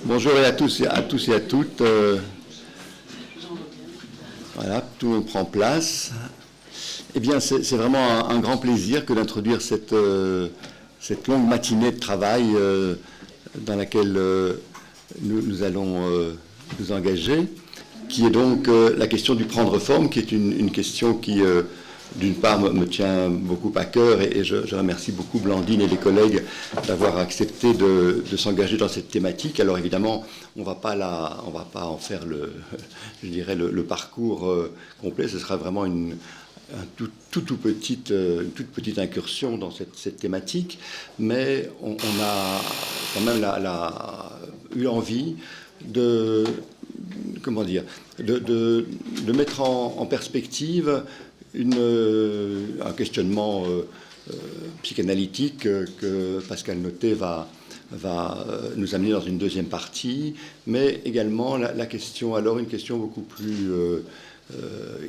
Bonjour à tous et à toutes. Voilà, tout le monde prend place. Eh bien, c'est vraiment un grand plaisir que d'introduire cette longue matinée de travail dans laquelle nous allons nous engager, qui est donc la question du prendre forme, qui est une question qui, d'une part, me tient beaucoup à cœur, et je remercie beaucoup Blandine et les collègues d'avoir accepté de s'engager dans cette thématique. Alors évidemment, on va pas en faire le parcours complet. Ce sera vraiment une toute petite incursion dans cette thématique, mais on a quand même eu envie de mettre en perspective un questionnement psychanalytique que Pascal Noté va nous amener dans une deuxième partie, mais également la question, alors une question beaucoup plus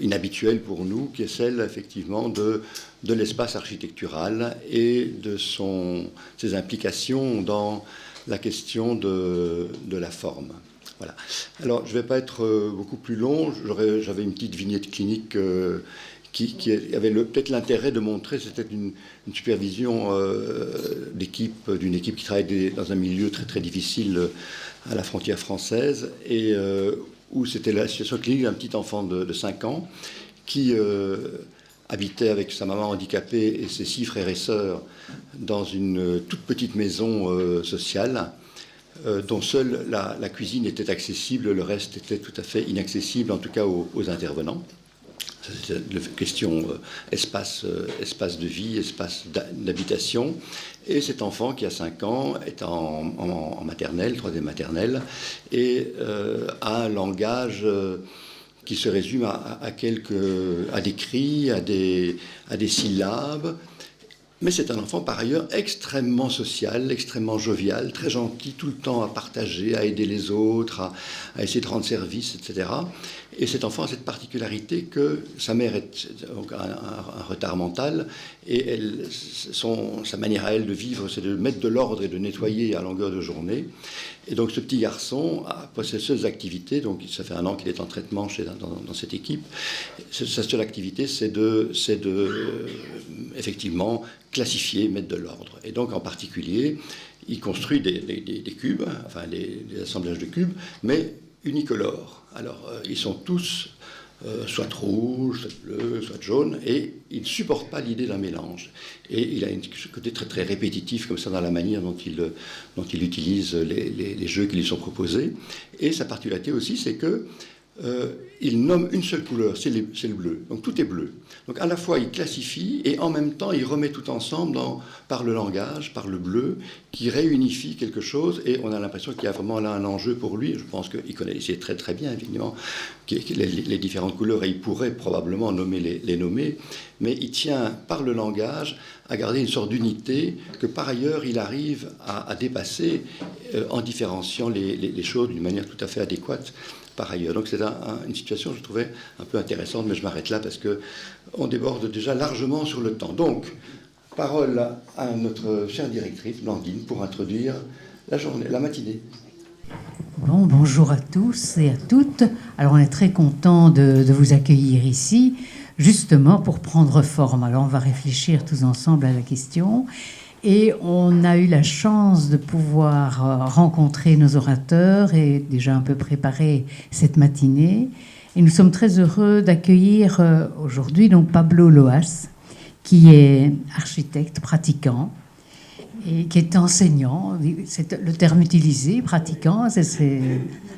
inhabituelle pour nous, qui est celle effectivement de l'espace architectural et de ses implications dans la question de la forme. Voilà. Alors, je ne vais pas être beaucoup plus long. J'avais une petite vignette clinique qui avait peut-être l'intérêt de montrer, c'était une supervision d'une équipe qui travaille dans un milieu très très difficile à la frontière française, et où c'était la situation clinique d'un petit enfant de 5 ans qui habitait avec sa maman handicapée et ses 6 frères et sœurs dans une toute petite maison sociale, dont seule la cuisine était accessible, le reste était tout à fait inaccessible, en tout cas aux intervenants. C'est la question espace de vie, espace d'habitation. Et cet enfant qui a 5 ans est en maternelle, 3e maternelle, et a un langage qui se résume à des cris, à des syllabes. Mais c'est un enfant, par ailleurs, extrêmement social, extrêmement jovial, très gentil, tout le temps à partager, à aider les autres, à essayer de rendre service, etc. Et cet enfant a cette particularité que sa mère est donc un retard mental, et sa manière à elle de vivre, c'est de mettre de l'ordre et de nettoyer à longueur de journée. Et donc ce petit garçon a possède seules activités, donc ça fait 1 an qu'il est en traitement dans cette équipe. Sa seule activité, c'est de effectivement classifier, mettre de l'ordre. Et donc en particulier, il construit des cubes, enfin des assemblages de cubes, mais unicolores. Alors ils sont tous soit rouges, soit bleus, soit jaunes, et il ne supporte pas l'idée d'un mélange. Et il a un côté très très répétitif comme ça dans la manière dont il utilise les jeux qui lui sont proposés. Et sa particularité aussi, c'est que il nomme une seule couleur, c'est le bleu. Donc tout est bleu. Donc à la fois il classifie et en même temps il remet tout ensemble par le langage, par le bleu, qui réunifie quelque chose, et on a l'impression qu'il y a vraiment là un enjeu pour lui. Je pense qu'il sait très très bien évidemment les différentes couleurs, et il pourrait probablement les nommer, mais il tient par le langage à garder une sorte d'unité que par ailleurs il arrive à dépasser en différenciant les choses d'une manière tout à fait adéquate par ailleurs. Donc c'est une situation que je trouvais un peu intéressante, mais je m'arrête là parce qu'on déborde déjà largement sur le temps. Donc, parole à notre chère directrice, Blandine, pour introduire la matinée. Bon, bonjour à tous et à toutes. Alors on est très content de vous accueillir ici, justement pour prendre forme. Alors on va réfléchir tous ensemble à la question. Et on a eu la chance de pouvoir rencontrer nos orateurs et déjà un peu préparer cette matinée. Et nous sommes très heureux d'accueillir aujourd'hui donc Pablo Loas, qui est architecte pratiquant et qui est enseignant. C'est le terme utilisé, pratiquant, c'est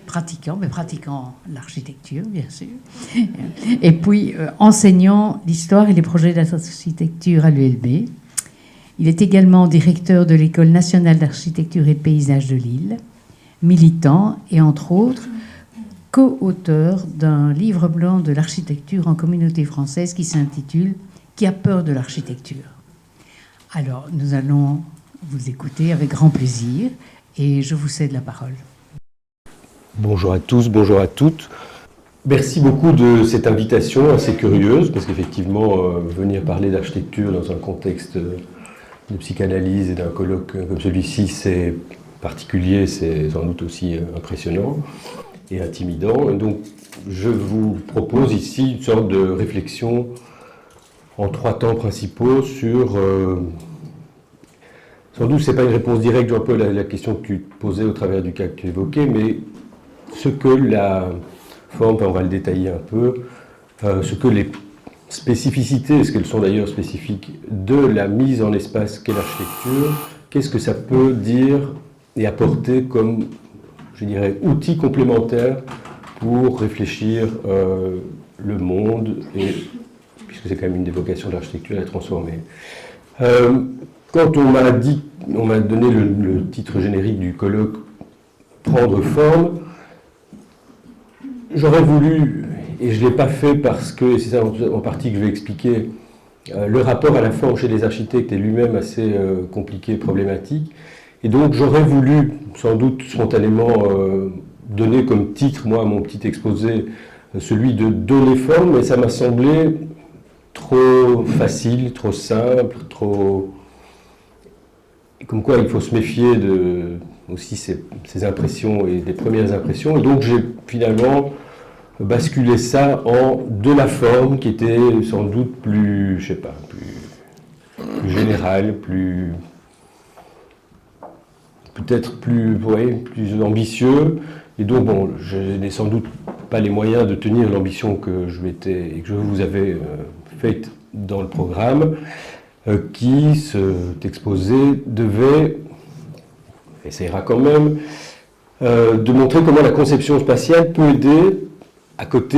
pratiquant, mais pratiquant l'architecture, bien sûr. Et puis enseignant l'histoire et les projets d'architecture à l'ULB. Il est également directeur de l'École nationale d'architecture et de paysage de Lille, militant et, entre autres, co-auteur d'un livre blanc de l'architecture en communauté française qui s'intitule « Qui a peur de l'architecture ?» Alors, nous allons vous écouter avec grand plaisir et je vous cède la parole. Bonjour à tous, bonjour à toutes. Merci beaucoup de cette invitation assez curieuse, parce qu'effectivement, venir parler d'architecture dans un contexte de psychanalyse et d'un colloque comme celui-ci, c'est particulier, c'est sans doute aussi impressionnant et intimidant. Et donc, je vous propose ici une sorte de réflexion en 3 temps principaux sur... sans doute, ce n'est pas une réponse directe, Jean-Paul, à la question que tu posais au travers du cas que tu évoquais, mais ce que la forme, on va le détailler un peu, ce que les spécificités, ce qu'elles sont d'ailleurs spécifiques, de la mise en espace qu'est l'architecture, qu'est-ce que ça peut dire et apporter comme, je dirais, outil complémentaire pour réfléchir le monde, et, puisque c'est quand même une des vocations de l'architecture, à la transformer. Quand on m'a donné le titre générique du colloque « Prendre forme », j'aurais voulu, et je ne l'ai pas fait parce que, c'est ça en partie que je vais expliquer, le rapport à la forme chez les architectes est lui-même assez compliqué, problématique, et donc j'aurais voulu, sans doute spontanément, donner comme titre, moi, à mon petit exposé, celui de « Donner forme », mais ça m'a semblé trop facile, trop simple, trop... Comme quoi il faut se méfier de aussi ces impressions et des premières impressions. Et donc j'ai finalement basculé ça en de la forme qui était sans doute plus, je sais pas, plus générale, peut-être plus ambitieux. Et donc bon, je n'ai sans doute pas les moyens de tenir l'ambition que je vous avais faite dans le programme. Qui, cet exposé, devait, essayera quand même, de montrer comment la conception spatiale peut aider, à côté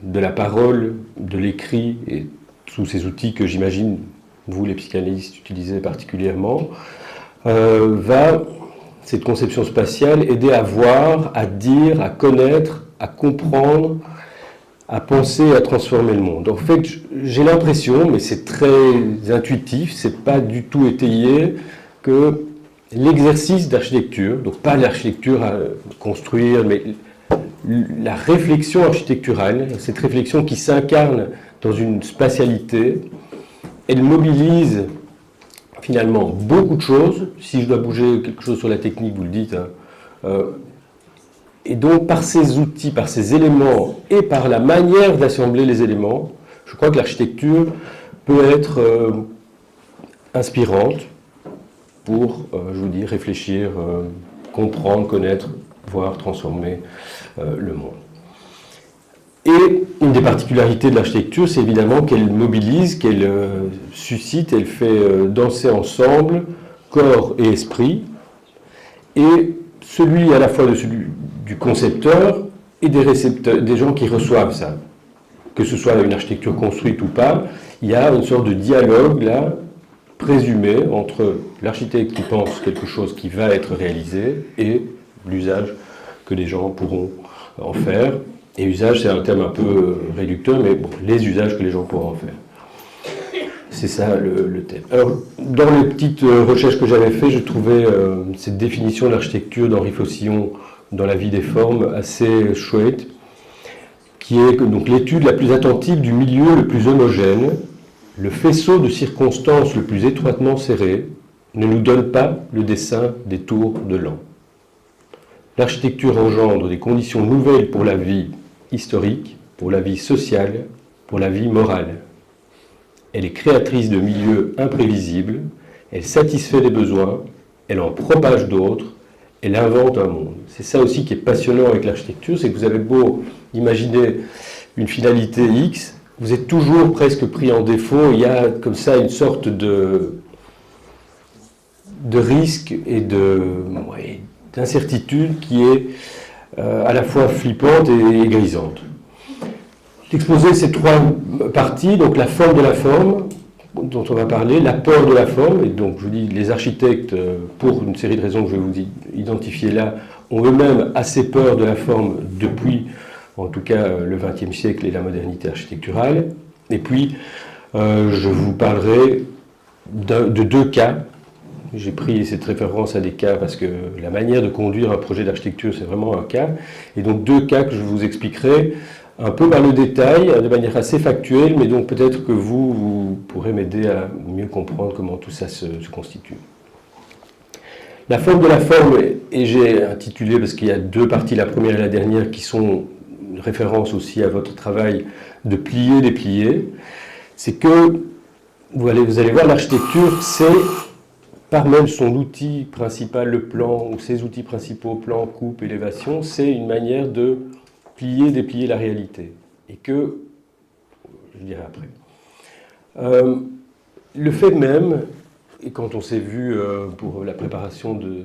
de la parole, de l'écrit, et tous ces outils que j'imagine, vous les psychanalystes, utilisez particulièrement, va, cette conception spatiale, aider à voir, à dire, à connaître, à comprendre, à penser, à transformer le monde. En fait, j'ai l'impression, mais c'est très intuitif, c'est pas du tout étayé, que l'exercice d'architecture, donc pas l'architecture à construire, mais la réflexion architecturale, cette réflexion qui s'incarne dans une spatialité, elle mobilise finalement beaucoup de choses. Si je dois bouger quelque chose sur la technique, vous le dites, hein, et donc, par ces outils, par ces éléments et par la manière d'assembler les éléments, je crois que l'architecture peut être inspirante pour, je vous dis, réfléchir, comprendre, connaître, voir, transformer le monde. Et une des particularités de l'architecture, c'est évidemment qu'elle mobilise, qu'elle suscite, elle fait danser ensemble corps et esprit, et celui à la fois du concepteur et des récepteurs, des gens qui reçoivent ça. Que ce soit une architecture construite ou pas, il y a une sorte de dialogue là, présumé entre l'architecte qui pense quelque chose qui va être réalisé et l'usage que les gens pourront en faire. Et usage, c'est un terme un peu réducteur, mais bon, les usages que les gens pourront en faire. C'est ça le thème. Alors, dans les petites recherches que j'avais faites, je trouvais cette définition de l'architecture d'Henri Faucillon dans La vie des formes assez chouette, qui est donc l'étude la plus attentive du milieu le plus homogène, le faisceau de circonstances le plus étroitement serré, ne nous donne pas le dessin des tours de l'an. L'architecture engendre des conditions nouvelles pour la vie historique, pour la vie sociale, pour la vie morale. Elle est créatrice de milieux imprévisibles, elle satisfait des besoins, elle en propage d'autres, elle invente un monde. C'est ça aussi qui est passionnant avec l'architecture, c'est que vous avez beau imaginer une finalité X, vous êtes toujours presque pris en défaut, il y a comme ça une sorte de risque et d'incertitude qui est à la fois flippante et grisante. L'exposé, c'est 3 parties, donc la forme de la forme, dont on va parler, la peur de la forme, et donc je vous dis, les architectes, pour une série de raisons que je vais vous identifier là, ont eux-mêmes assez peur de la forme depuis, en tout cas, le XXe siècle et la modernité architecturale. Et puis, je vous parlerai de 2 cas. J'ai pris cette référence à des cas parce que la manière de conduire un projet d'architecture, c'est vraiment un cas. Et donc 2 cas que je vous expliquerai un peu par le détail, de manière assez factuelle, mais donc peut-être que vous pourrez m'aider à mieux comprendre comment tout ça se constitue. La forme de la forme, et j'ai intitulé, parce qu'il y a deux parties, la première et la dernière, qui sont une référence aussi à votre travail de plier, déplier, c'est que vous allez voir, l'architecture, c'est par même son outil principal, le plan, ou ses outils principaux, plan, coupe, élévation, c'est une manière de plier, déplier la réalité. Et que, je dirai après. Le fait même, et quand on s'est vu pour la préparation de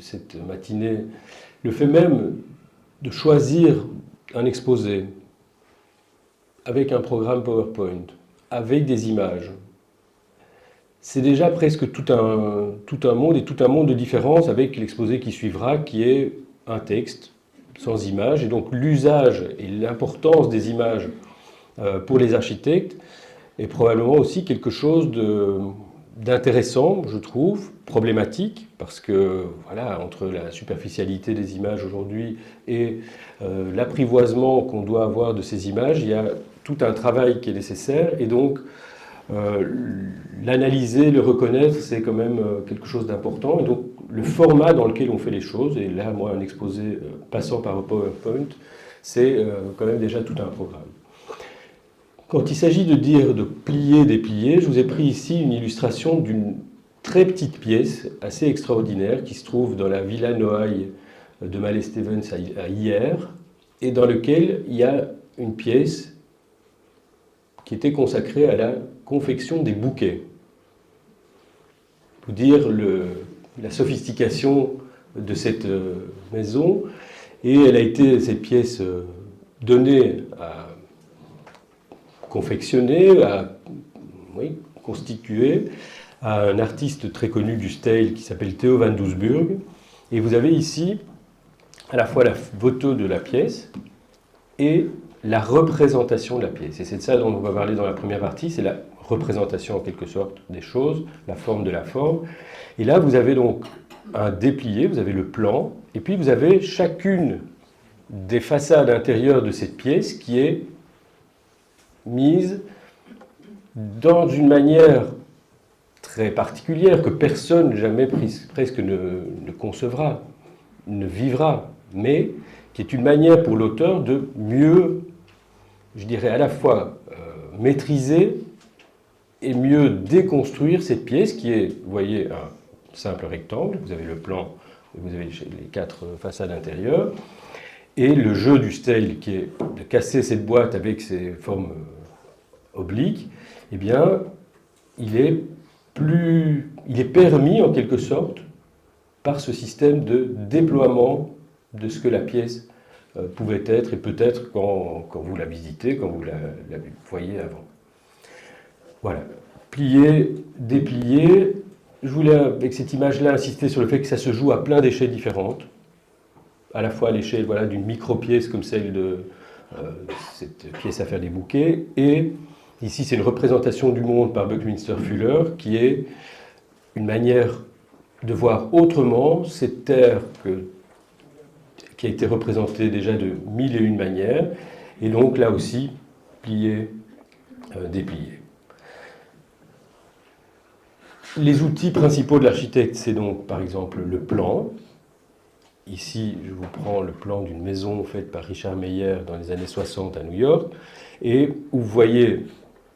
cette matinée, le fait même de choisir un exposé avec un programme PowerPoint, avec des images, c'est déjà presque tout un monde et tout un monde de différence avec l'exposé qui suivra, qui est un texte sans images. Et donc l'usage et l'importance des images pour les architectes est probablement aussi quelque chose d'intéressant, je trouve, problématique, parce que voilà, entre la superficialité des images aujourd'hui et l'apprivoisement qu'on doit avoir de ces images, il y a tout un travail qui est nécessaire, et donc l'analyser, le reconnaître, c'est quand même quelque chose d'important. Et donc le format dans lequel on fait les choses, et là moi un exposé passant par un PowerPoint, c'est quand même déjà tout un programme. Quand il s'agit de dire de plier, déplier, je vous ai pris ici une illustration d'une très petite pièce assez extraordinaire qui se trouve dans la Villa Noailles de Mallet-Stevens à Hyères, et dans lequel il y a une pièce qui était consacrée à la confection des bouquets. Pour dire la sophistication de cette maison, et elle a été, cette pièce, donnée à confectionner, constituer à un artiste très connu du style qui s'appelle Theo van Doesburg. Et vous avez ici à la fois la photo de la pièce et la représentation de la pièce. Et c'est de ça dont on va parler dans la première partie, c'est la représentation en quelque sorte des choses, la forme de la forme. Et là, vous avez donc un déplié, vous avez le plan, et puis vous avez chacune des façades intérieures de cette pièce qui est mise dans une manière très particulière que personne jamais presque ne concevra, ne vivra, mais qui est une manière pour l'auteur de mieux, je dirais à la fois maîtriser et mieux déconstruire cette pièce qui est, vous voyez, un simple rectangle, vous avez le plan, vous avez les quatre façades intérieures, et le jeu du style qui est de casser cette boîte avec ses formes obliques, eh bien, il est permis en quelque sorte par ce système de déploiement de ce que la pièce pouvait être et peut-être quand vous la visitez, quand vous la voyez avant. Voilà. Plier, déplier. Je voulais, avec cette image-là, insister sur le fait que ça se joue à plein d'échelles différentes. À la fois à l'échelle d'une micro-pièce comme celle de cette pièce à faire des bouquets, et ici c'est une représentation du monde par Buckminster Fuller, qui est une manière de voir autrement cette terre qui a été représentée déjà de mille et une manières, et donc là aussi, plier, déplier. Les outils principaux de l'architecte, c'est donc par exemple le plan. Ici, je vous prends le plan d'une maison faite par Richard Meyer dans les années 60 à New York, et où vous voyez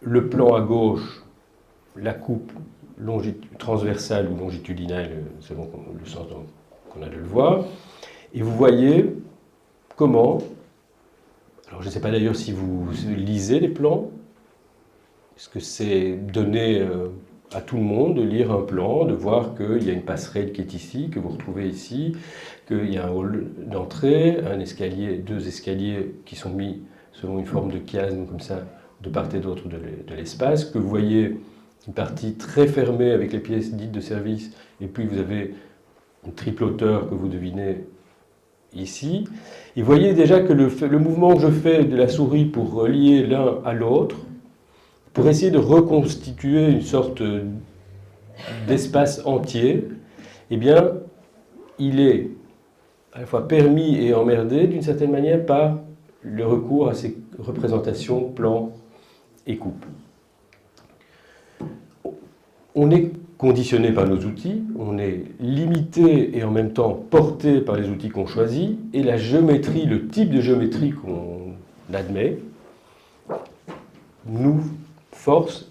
le plan à gauche, la coupe transversale ou longitudinale, selon le sens qu'on a de le voir, et vous voyez comment, alors je ne sais pas d'ailleurs si vous lisez les plans, est-ce que c'est donné à tout le monde de lire un plan, de voir qu'il y a une passerelle qui est ici, que vous retrouvez ici, qu'il y a un hall d'entrée, un escalier, deux escaliers qui sont mis selon une forme de chiasme comme ça, de part et d'autre de l'espace, que vous voyez une partie très fermée avec les pièces dites de service, et puis vous avez une triple hauteur que vous devinez ici. Et vous voyez déjà que le mouvement que je fais de la souris pour relier l'un à l'autre, pour essayer de reconstituer une sorte d'espace entier, eh bien, il est à la fois permis et emmerdé d'une certaine manière par le recours à ces représentations, plans et coupes. On est conditionné par nos outils, on est limité et en même temps porté par les outils qu'on choisit, et la géométrie, le type de géométrie qu'on admet, nous force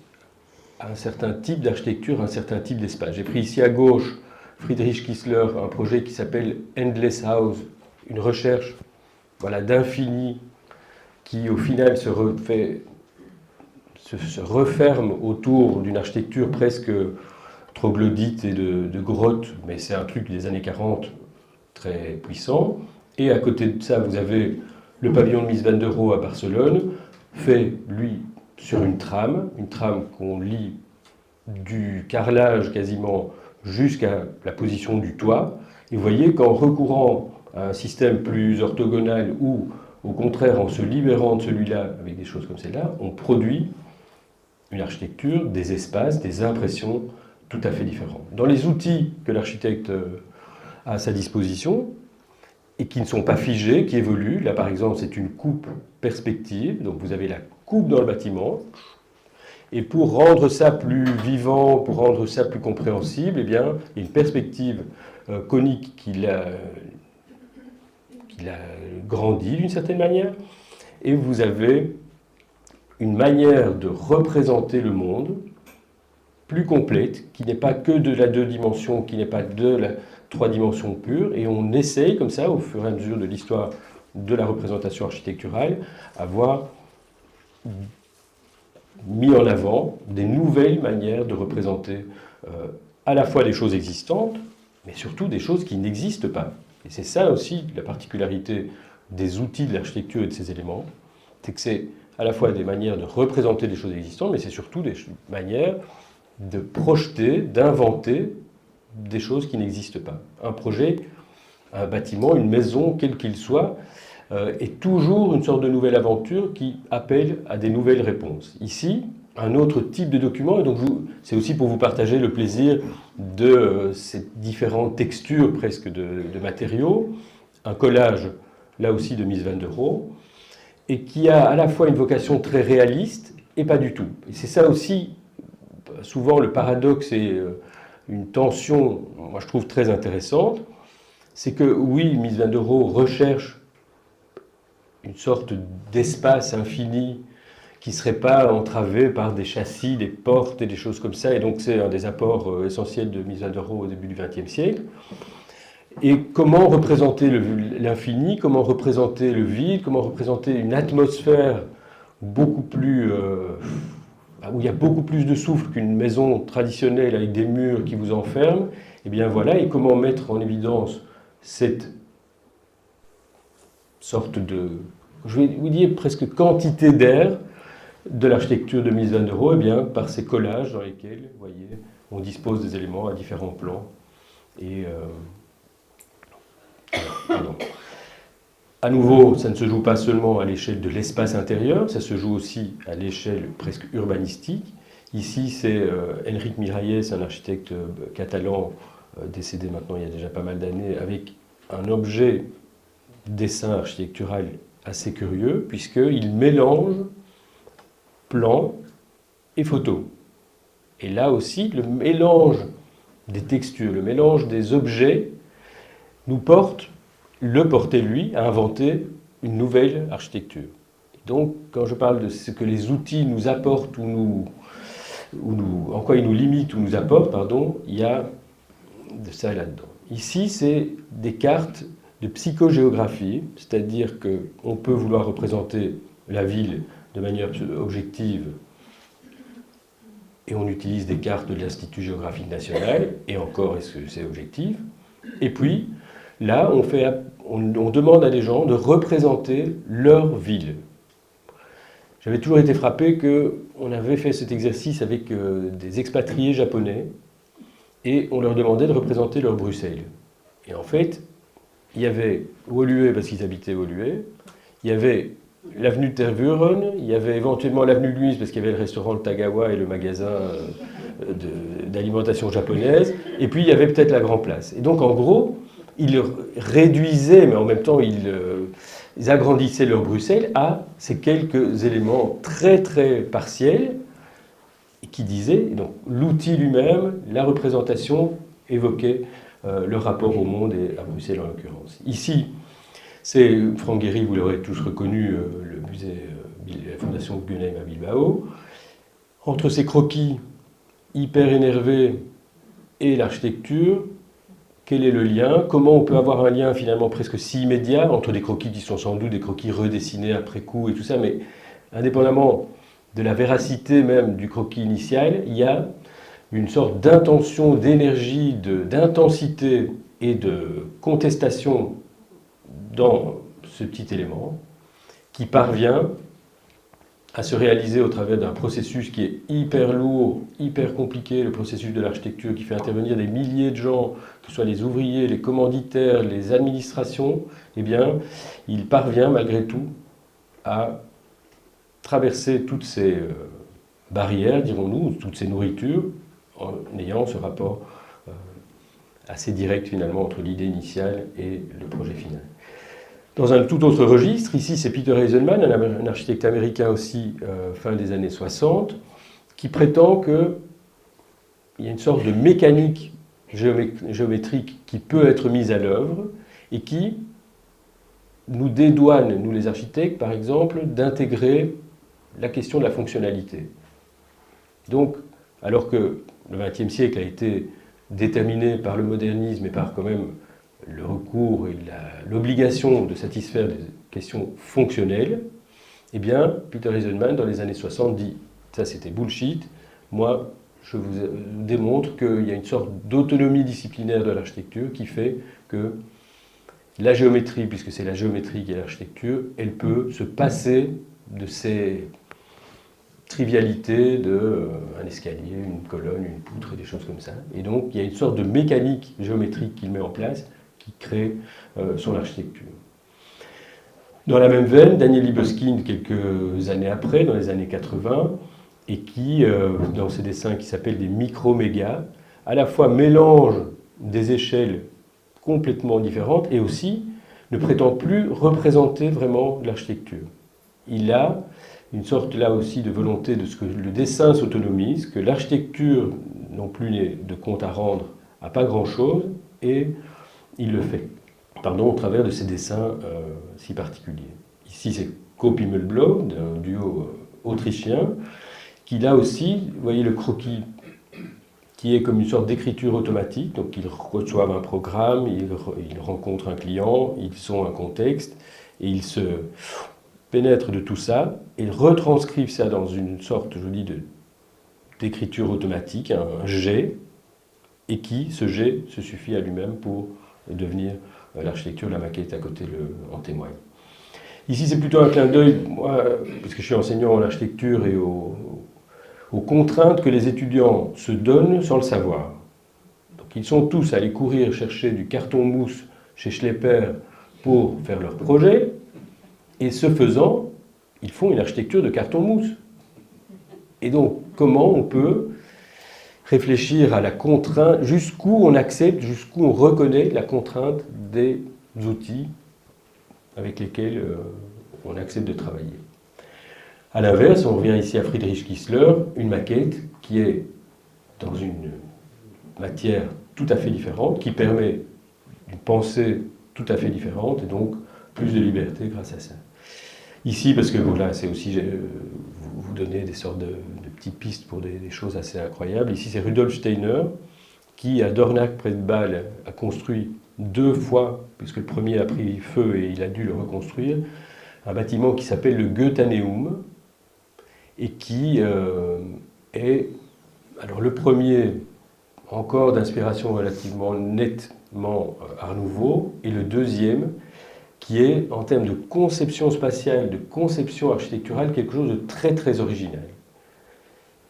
à un certain type d'architecture, un certain type d'espace. J'ai pris ici à gauche Friedrich Kiesler, un projet qui s'appelle Endless House, une recherche d'infini qui au final se referme autour d'une architecture presque troglodyte et de grotte, mais c'est un truc des années 40 très puissant. Et à côté de ça, vous avez le pavillon de Mies van der Rohe à Barcelone, fait, lui, sur une trame qu'on lit du carrelage quasiment jusqu'à la position du toit. Et vous voyez qu'en recourant à un système plus orthogonal ou au contraire en se libérant de celui-là avec des choses comme celle-là, on produit une architecture, des espaces, des impressions tout à fait différentes. Dans les outils que l'architecte a à sa disposition et qui ne sont pas figés, qui évoluent, là par exemple c'est une coupe perspective, donc vous avez la coupe dans le bâtiment, et pour rendre ça plus vivant, pour rendre ça plus compréhensible, eh bien, il y a une perspective conique qui l'a grandi d'une certaine manière, et vous avez une manière de représenter le monde plus complète, qui n'est pas que de la 2 dimensions, qui n'est pas de la 3 dimensions pure, et on essaye comme ça, au fur et à mesure de l'histoire de la représentation architecturale, avoir mis en avant des nouvelles manières de représenter à la fois des choses existantes, mais surtout des choses qui n'existent pas. Et c'est ça aussi la particularité des outils de l'architecture et de ces éléments, c'est que c'est à la fois des manières de représenter des choses existantes, mais c'est surtout des manières de projeter, d'inventer des choses qui n'existent pas. Un projet, un bâtiment, une maison, quel qu'il soit, est toujours une sorte de nouvelle aventure qui appelle à des nouvelles réponses. Ici, un autre type de document, et donc c'est aussi pour vous partager le plaisir de ces différentes textures presque de matériaux, un collage, là aussi de Mies van der Rohe, et qui a à la fois une vocation très réaliste et pas du tout. Et c'est ça aussi, souvent le paradoxe et une tension, moi je trouve très intéressante, c'est que oui, Mies van der Rohe recherche une sorte d'espace infini qui ne serait pas entravé par des châssis, des portes et des choses comme ça, et donc c'est un des apports essentiels de Mies van der Rohe au début du XXe siècle. Et comment représenter l'infini, comment représenter le vide, comment représenter une atmosphère beaucoup plus... où il y a beaucoup plus de souffle qu'une maison traditionnelle avec des murs qui vous enferment, et bien voilà, et comment mettre en évidence cette sorte de, je vais vous dire presque quantité d'air de l'architecture de Mies van der Rohe, eh bien par ces collages dans lesquels, vous voyez, on dispose des éléments à différents plans. Et pardon. À nouveau, ça ne se joue pas seulement à l'échelle de l'espace intérieur, ça se joue aussi à l'échelle presque urbanistique. Ici, c'est Enric Miralles, un architecte catalan décédé maintenant il y a déjà pas mal d'années, avec un objet dessin architectural assez curieux, puisqu'il mélange plan et photo. Et là aussi, le mélange des textures, le mélange des objets nous porte, le portait lui, à inventer une nouvelle architecture. Et donc, quand je parle de ce que les outils nous apportent, en quoi ils nous limitent ou nous apportent, pardon, il y a de ça là-dedans. Ici, c'est des cartes de psychogéographie, c'est-à-dire qu'on peut vouloir représenter la ville de manière objective, et on utilise des cartes de l'Institut géographique national, et encore, est-ce que c'est objectif? Et puis, là, on demande à des gens de représenter leur ville. J'avais toujours été frappé qu'on avait fait cet exercice avec des expatriés japonais, et on leur demandait de représenter leur Bruxelles. Et en fait, il y avait Woluwe, parce qu'ils habitaient Woluwe, il y avait l'avenue de Tervuren, il y avait éventuellement l'avenue de Louise, parce qu'il y avait le restaurant de Tagawa et le magasin d'alimentation japonaise, et puis il y avait peut-être la Grand Place. Et donc en gros, ils réduisaient, mais en même temps ils agrandissaient leur Bruxelles à ces quelques éléments très très partiels, et qui disait, donc l'outil lui-même, la représentation évoquait le rapport au monde et à Bruxelles en l'occurrence. Ici, c'est Franck Gehry, vous l'aurez tous reconnu, le musée, la Fondation Guggenheim à Bilbao. Entre ces croquis hyper énervés et l'architecture, quel est le lien? Comment on peut avoir un lien finalement presque si immédiat entre des croquis qui sont sans doute des croquis redessinés après coup et tout ça, mais indépendamment de la véracité même du croquis initial, il y a une sorte d'intention, d'énergie, d'intensité et de contestation dans ce petit élément qui parvient à se réaliser au travers d'un processus qui est hyper lourd, hyper compliqué, le processus de l'architecture qui fait intervenir des milliers de gens, que ce soit les ouvriers, les commanditaires, les administrations, eh bien, il parvient malgré tout à traverser toutes ces barrières, dirons-nous, toutes ces nourritures, en ayant ce rapport assez direct finalement entre l'idée initiale et le projet final. Dans un tout autre registre, ici c'est Peter Eisenman, un architecte américain aussi, fin des années 60, qui prétend qu'il y a une sorte de mécanique géométrique qui peut être mise à l'œuvre et qui nous dédouane, nous les architectes par exemple, d'intégrer la question de la fonctionnalité. Donc, alors que le XXe siècle a été déterminé par le modernisme et par quand même le recours et l'obligation de satisfaire des questions fonctionnelles, eh bien, Peter Eisenman, dans les années 60, dit « ça c'était bullshit, moi je vous démontre qu'il y a une sorte d'autonomie disciplinaire de l'architecture qui fait que la géométrie, puisque c'est la géométrie qui est l'architecture, elle peut se passer de ces trivialités d'un escalier, une colonne, une poutre et des choses comme ça. Et donc il y a une sorte de mécanique géométrique qu'il met en place qui crée son architecture. Dans la même veine, Daniel Libeskind, quelques années après, dans les années 80, et qui, dans ses dessins qui s'appellent des micro-mégas, à la fois mélange des échelles complètement différentes et aussi ne prétend plus représenter vraiment l'architecture. Il a une sorte là aussi de volonté de ce que le dessin s'autonomise, que l'architecture non plus n'est de compte à rendre à pas grand-chose, et il le fait, au travers de ces dessins si particuliers. Ici c'est Koop Himmelblau, d'un duo autrichien, qui là aussi, vous voyez le croquis qui est comme une sorte d'écriture automatique, donc ils reçoivent un programme, ils rencontrent un client, ils ont un contexte, et ils se pénètrent de tout ça, et retranscrivent ça dans une sorte, je dis, d'écriture automatique, un jet, et qui, ce jet, se suffit à lui-même pour devenir l'architecture, la maquette à côté en témoigne. Ici, c'est plutôt un clin d'œil, moi, parce que je suis enseignant en architecture et aux contraintes que les étudiants se donnent sans le savoir. Donc, ils sont tous allés courir chercher du carton mousse chez Schlepper pour faire leur projet, et ce faisant, ils font une architecture de carton mousse. Et donc, comment on peut réfléchir à la contrainte, jusqu'où on accepte, jusqu'où on reconnaît la contrainte des outils avec lesquels on accepte de travailler. A l'inverse, on revient ici à Friedrich Kiesler, une maquette qui est dans une matière tout à fait différente, qui permet une pensée tout à fait différente, et donc plus de liberté grâce à ça. Ici, parce que voilà, c'est aussi vous donner des sortes de petites pistes pour des choses assez incroyables. Ici, c'est Rudolf Steiner, qui à Dornach, près de Bâle, a construit 2 fois, puisque le premier a pris feu et il a dû le reconstruire, un bâtiment qui s'appelle le Goetheanum, et qui est, alors le premier, encore d'inspiration relativement nettement Art Nouveau, et le deuxième, qui est, en termes de conception spatiale, de conception architecturale, quelque chose de très très original.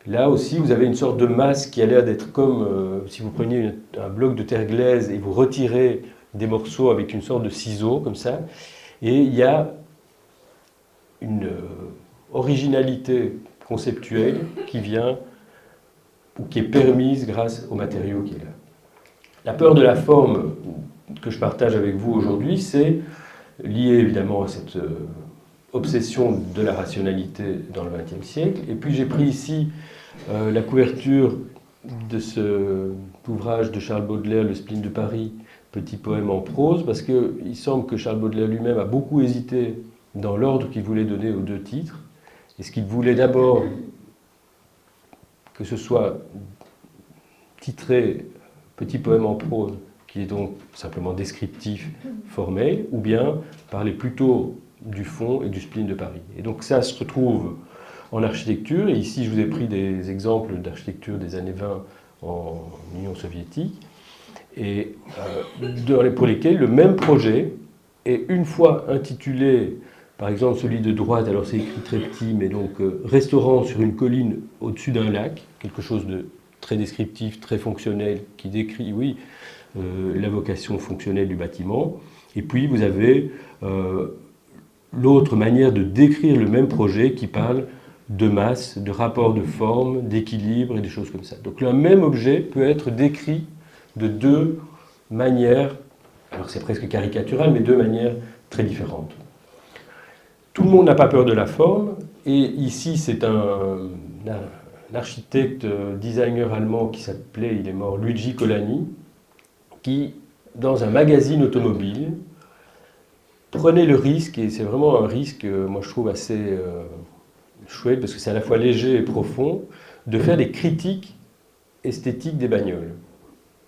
Là aussi, vous avez une sorte de masse qui a l'air d'être comme si vous preniez un bloc de terre glaise et vous retirez des morceaux avec une sorte de ciseau, comme ça, et il y a une originalité conceptuelle qui vient, ou qui est permise grâce au matériau qui est là. La peur de la forme que je partage avec vous aujourd'hui, c'est lié évidemment à cette obsession de la rationalité dans le XXe siècle. Et puis j'ai pris ici la couverture de cet ouvrage de Charles Baudelaire, Le spleen de Paris, petit poème en prose, parce qu'il semble que Charles Baudelaire lui-même a beaucoup hésité dans l'ordre qu'il voulait donner aux deux titres. Est-ce qu'il voulait d'abord que ce soit titré petit poème en prose, qui est donc simplement descriptif, formel, ou bien parler plutôt du fond et du spleen de Paris. Et donc ça se retrouve en architecture, et ici je vous ai pris des exemples d'architecture des années 20 en Union soviétique, et pour lesquels le même projet est une fois intitulé, par exemple celui de droite, alors c'est écrit très petit, mais donc restaurant sur une colline au-dessus d'un lac, quelque chose de très descriptif, très fonctionnel, qui décrit, oui, la vocation fonctionnelle du bâtiment. Et puis vous avez l'autre manière de décrire le même projet qui parle de masse, de rapport de forme, d'équilibre et des choses comme ça. Donc le même objet peut être décrit de deux manières, alors c'est presque caricatural, mais deux manières très différentes. Tout le monde n'a pas peur de la forme, et ici c'est un architecte, designer allemand qui s'appelait, il est mort, Luigi Colani, qui, dans un magazine automobile, prenait le risque, et c'est vraiment un risque, moi je trouve assez chouette, parce que c'est à la fois léger et profond, de faire des critiques esthétiques des bagnoles.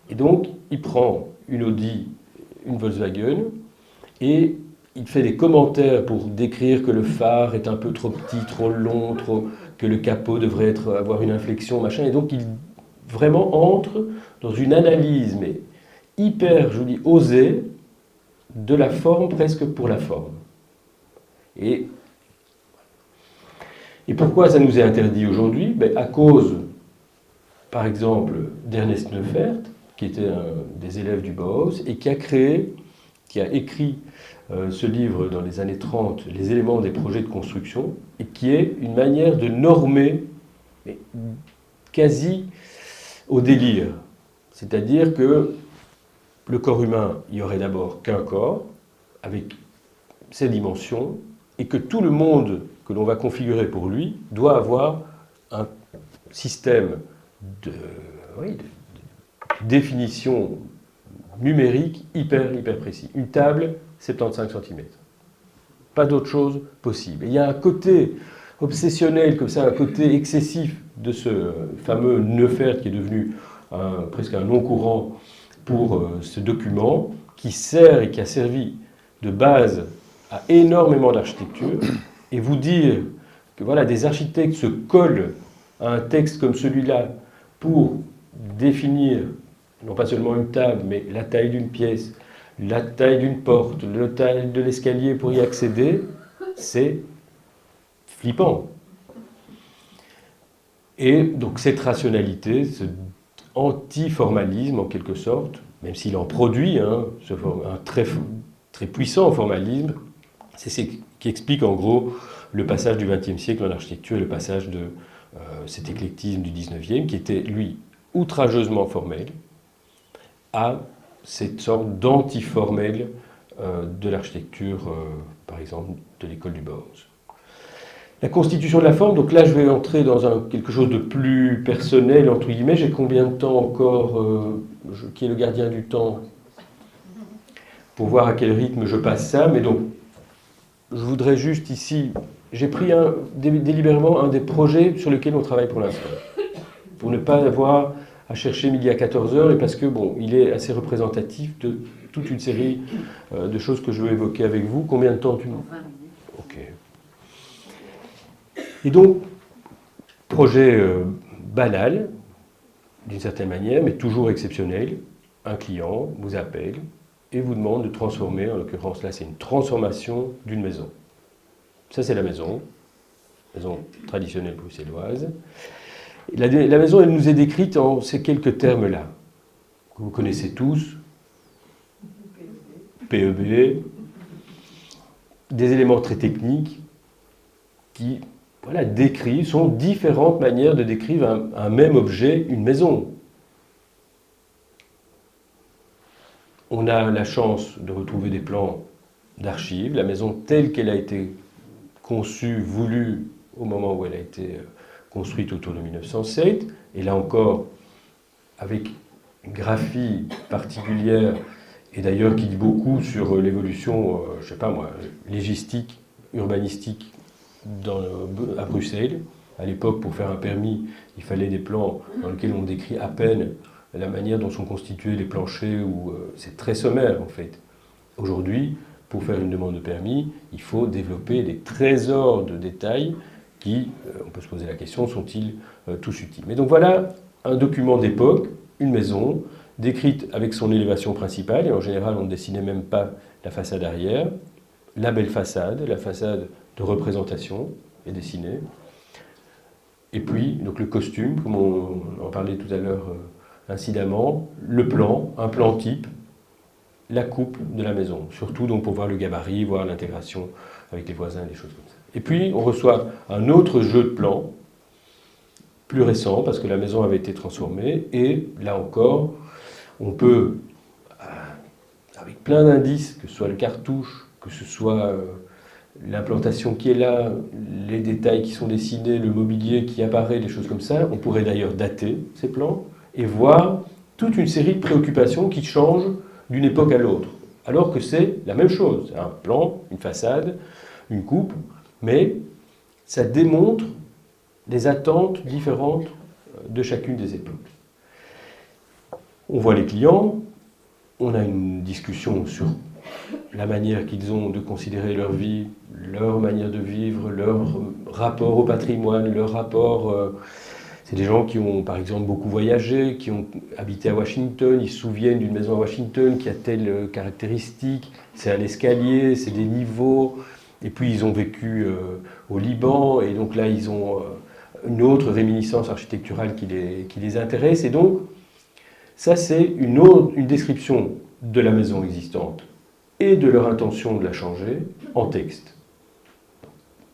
Et donc, il prend une Audi, une Volkswagen, et il fait des commentaires pour décrire que le phare est un peu trop petit, trop long, que le capot devrait avoir une inflexion, machin. Et donc, il vraiment entre dans une analyse, mais hyper, je vous dis, osée, de la forme presque pour la forme. Et pourquoi ça nous est interdit aujourd'hui? Ben, à cause, par exemple, d'Ernest Neufert, qui était un des élèves du Bauhaus, et qui a écrit ce livre dans les années 30, Les éléments des projets de construction, et qui est une manière de normer, mais quasi au délire. C'est-à-dire que le corps humain, il n'y aurait d'abord qu'un corps, avec ses dimensions, et que tout le monde que l'on va configurer pour lui doit avoir un système de définition numérique hyper précis. Une table, 75 cm. Pas d'autre chose possible. Et il y a un côté obsessionnel, comme ça, un côté excessif de ce fameux Neufert qui est devenu presque un nom courant pour ce document, qui sert et qui a servi de base à énormément d'architecture, et vous dire que voilà, des architectes se collent à un texte comme celui-là pour définir non pas seulement une table, mais la taille d'une pièce, la taille d'une porte, la taille de l'escalier pour y accéder, c'est flippant. Et donc cette rationalité, ce anti-formalisme en quelque sorte, même s'il en produit un très puissant formalisme, c'est ce qui explique en gros le passage du XXe siècle en architecture et le passage de cet éclectisme du XIXe, qui était, lui, outrageusement formel, à cette sorte d'anti-formel de l'architecture, par exemple, de l'école du Bauhaus. La constitution de la forme, donc là je vais entrer dans quelque chose de plus personnel, entre guillemets. J'ai combien de temps encore, qui est le gardien du temps, pour voir à quel rythme je passe ça. Mais donc, je voudrais juste ici, j'ai pris délibérément un des projets sur lesquels on travaille pour l'instant, pour ne pas avoir à chercher midi à 14h, et parce que bon, il est assez représentatif de toute une série de choses que je veux évoquer avec vous. Combien de temps tu... 20 minutes. Ok. Et donc, projet banal, d'une certaine manière, mais toujours exceptionnel. Un client vous appelle et vous demande de transformer, en l'occurrence là c'est une transformation d'une maison. Ça c'est la maison traditionnelle bruxelloise. La maison, elle nous est décrite en ces quelques termes-là, que vous connaissez tous. PEB, des éléments très techniques qui sont différentes manières de décrire un même objet, une maison. On a la chance de retrouver des plans d'archives, la maison telle qu'elle a été conçue, voulue au moment où elle a été construite autour de 1907, et là encore, avec une graphie particulière, et d'ailleurs qui dit beaucoup sur l'évolution, je ne sais pas moi, légistique, urbanistique à Bruxelles. À l'époque, pour faire un permis, il fallait des plans dans lesquels on décrit à peine la manière dont sont constitués les planchers, c'est très sommaire en fait. Aujourd'hui, pour faire une demande de permis, il faut développer des trésors de détails qui, on peut se poser la question, sont-ils tous utiles? Mais donc voilà un document d'époque, une maison, décrite avec son élévation principale, et en général on ne dessinait même pas la façade arrière, la belle façade, la façade de représentation est dessinée, et puis donc le costume, comme on en parlait tout à l'heure incidemment, le plan, un plan type, la coupe de la maison, surtout donc pour voir le gabarit, voir l'intégration avec les voisins, des choses comme ça. Et puis on reçoit un autre jeu de plans, plus récent, parce que la maison avait été transformée, et là encore, on peut, avec plein d'indices, que ce soit le cartouche, que ce soit l'implantation qui est là, les détails qui sont dessinés, le mobilier qui apparaît, des choses comme ça, on pourrait d'ailleurs dater ces plans, et voir toute une série de préoccupations qui changent d'une époque à l'autre, alors que c'est la même chose, un plan, une façade, une coupe, mais ça démontre des attentes différentes de chacune des époques. On voit les clients, on a une discussion sur la manière qu'ils ont de considérer leur vie, leur manière de vivre, leur rapport au patrimoine, leur rapport... c'est des gens qui ont par exemple beaucoup voyagé, qui ont habité à Washington, ils se souviennent d'une maison à Washington qui a telle caractéristique, c'est un escalier, c'est des niveaux, et puis ils ont vécu au Liban, et donc là ils ont une autre réminiscence architecturale qui les intéresse, et donc ça c'est une description de la maison existante et de leur intention de la changer en texte.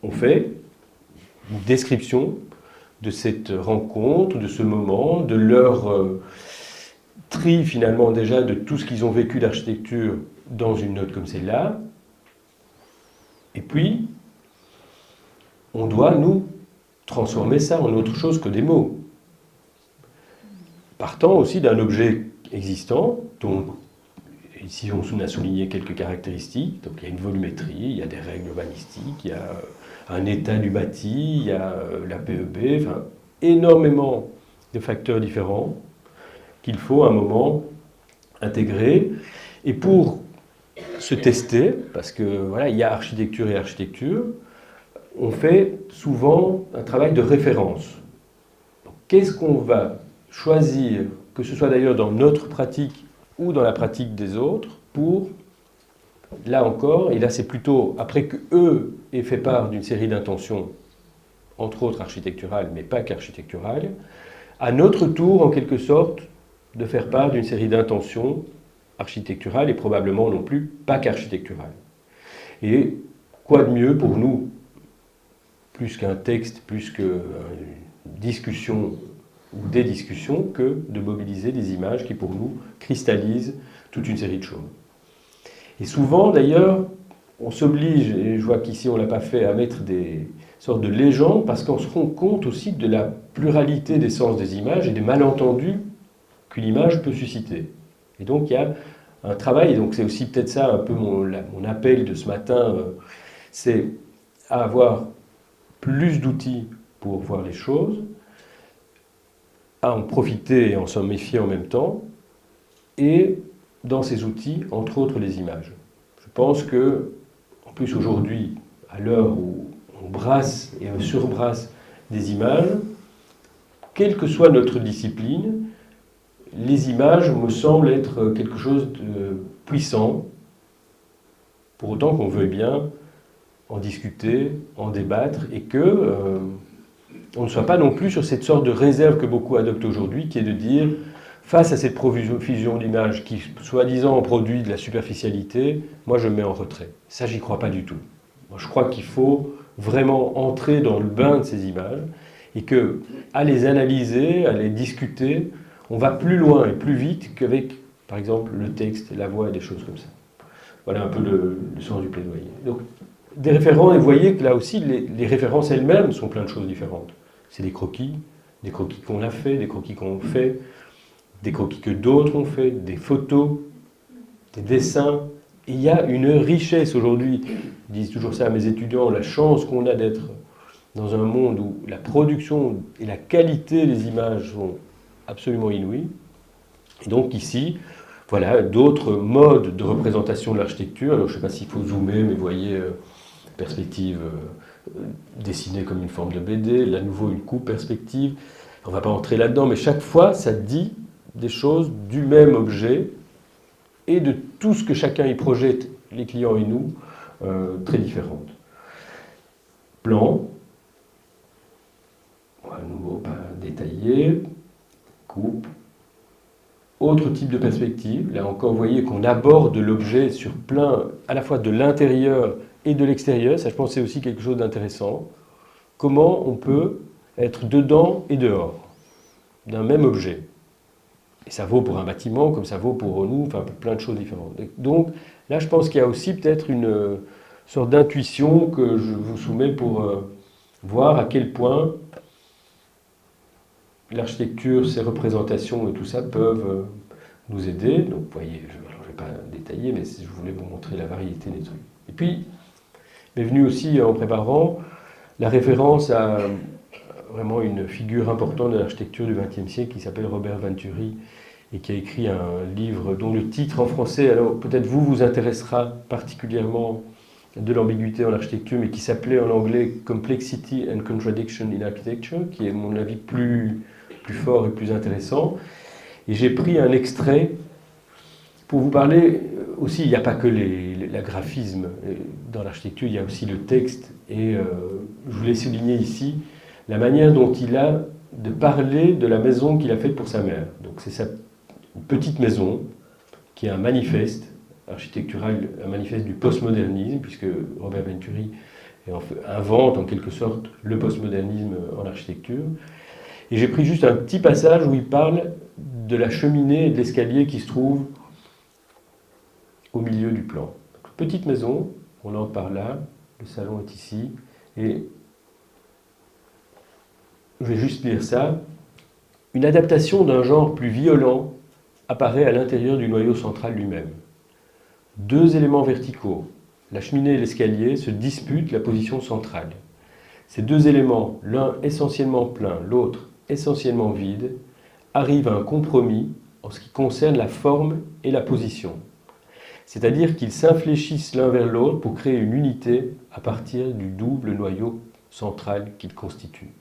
On fait une description de cette rencontre, de ce moment, de leur tri finalement déjà de tout ce qu'ils ont vécu d'architecture dans une note comme celle-là. Et puis, on doit, nous, transformer ça en autre chose que des mots. Partant aussi d'un objet existant, dont ici on a souligné quelques caractéristiques, donc il y a une volumétrie, il y a des règles urbanistiques, il y a un état du bâti, il y a la PEB, enfin énormément de facteurs différents qu'il faut à un moment intégrer. Et pour se tester, parce que voilà, il y a architecture et architecture, on fait souvent un travail de référence. Qu'est-ce qu'on va choisir, que ce soit d'ailleurs dans notre pratique ou dans la pratique des autres, pour, là encore, et là c'est plutôt après qu'eux aient fait part d'une série d'intentions, entre autres architecturales, mais pas qu'architecturales, à notre tour, en quelque sorte, de faire part d'une série d'intentions architecturales et probablement non plus pas qu'architecturales. Et quoi de mieux pour nous, plus qu'un texte, plus qu'une discussion ou des discussions, que de mobiliser des images qui pour nous cristallisent toute une série de choses. Et souvent d'ailleurs, on s'oblige, et je vois qu'ici on ne l'a pas fait, à mettre des sortes de légendes parce qu'on se rend compte aussi de la pluralité des sens des images et des malentendus qu'une image peut susciter. Et donc il y a un travail, et donc c'est aussi peut-être ça un peu mon appel de ce matin, c'est à avoir plus d'outils pour voir les choses, à en profiter et en s'en méfier en même temps, et dans ces outils, entre autres les images. Je pense que, en plus aujourd'hui, à l'heure où on brasse et on surbrasse des images, quelle que soit notre discipline, les images me semblent être quelque chose de puissant, pour autant qu'on veuille bien en discuter, en débattre, et que on ne soit pas non plus sur cette sorte de réserve que beaucoup adoptent aujourd'hui, qui est de dire, face à cette profusion d'images qui, soi-disant, produit de la superficialité, moi je me mets en retrait. Ça, j'y crois pas du tout. Moi, je crois qu'il faut vraiment entrer dans le bain de ces images, et que, à les analyser, à les discuter, on va plus loin et plus vite qu'avec, par exemple, le texte, la voix et des choses comme ça. Voilà un peu le sens du plaidoyer. Donc, des référents, et vous voyez que là aussi, les références elles-mêmes sont plein de choses différentes. C'est des croquis qu'on a fait, des croquis qu'on fait, des croquis que d'autres ont fait, des photos, des dessins. Et il y a une richesse aujourd'hui, je dis toujours ça à mes étudiants, la chance qu'on a d'être dans un monde où la production et la qualité des images sont absolument inouïes. Et donc ici, voilà, d'autres modes de représentation de l'architecture. Alors je ne sais pas s'il faut zoomer, mais vous voyez, perspective dessinée comme une forme de BD, là nouveau une coupe perspective. On ne va pas entrer là-dedans, mais chaque fois, ça dit des choses du même objet et de tout ce que chacun y projette, les clients et nous, très différentes. Plan, à nouveau pas détaillé, coupe. Autre type de perspective, là encore vous voyez qu'on aborde l'objet sur plein, à la fois de l'intérieur et de l'extérieur, ça je pense c'est aussi quelque chose d'intéressant. Comment on peut être dedans et dehors d'un même objet. Et ça vaut pour un bâtiment comme ça vaut pour nous, enfin pour plein de choses différentes. Donc là je pense qu'il y a aussi peut-être une sorte d'intuition que je vous soumets pour voir à quel point l'architecture, ses représentations et tout ça peuvent nous aider. Donc vous voyez, je ne vais pas détailler, mais je voulais vous montrer la variété des trucs. Et puis, m'est venu aussi en préparant la référence à vraiment une figure importante de l'architecture du XXe siècle qui s'appelle Robert Venturi et qui a écrit un livre dont le titre en français, alors peut-être vous intéressera particulièrement de l'ambiguïté en architecture, mais qui s'appelait en anglais Complexity and Contradiction in Architecture, qui est à mon avis plus fort et plus intéressant. Et j'ai pris un extrait pour vous parler aussi, il n'y a pas que la graphisme dans l'architecture, il y a aussi le texte. Et je voulais souligner ici la manière dont il a de parler de la maison qu'il a faite pour sa mère. Donc c'est sa petite maison qui est un manifeste architectural, un manifeste du postmodernisme, puisque Robert Venturi invente en quelque sorte le postmodernisme en architecture. Et j'ai pris juste un petit passage où il parle de la cheminée et de l'escalier qui se trouvent au milieu du plan. Donc, petite maison, on entre par là, le salon est ici, et je vais juste lire ça. Une adaptation d'un genre plus violent apparaît à l'intérieur du noyau central lui-même. Deux éléments verticaux, la cheminée et l'escalier, se disputent la position centrale. Ces deux éléments, l'un essentiellement plein, l'autre essentiellement vide, arrivent à un compromis en ce qui concerne la forme et la position. C'est-à-dire qu'ils s'infléchissent l'un vers l'autre pour créer une unité à partir du double noyau central qu'ils constituent.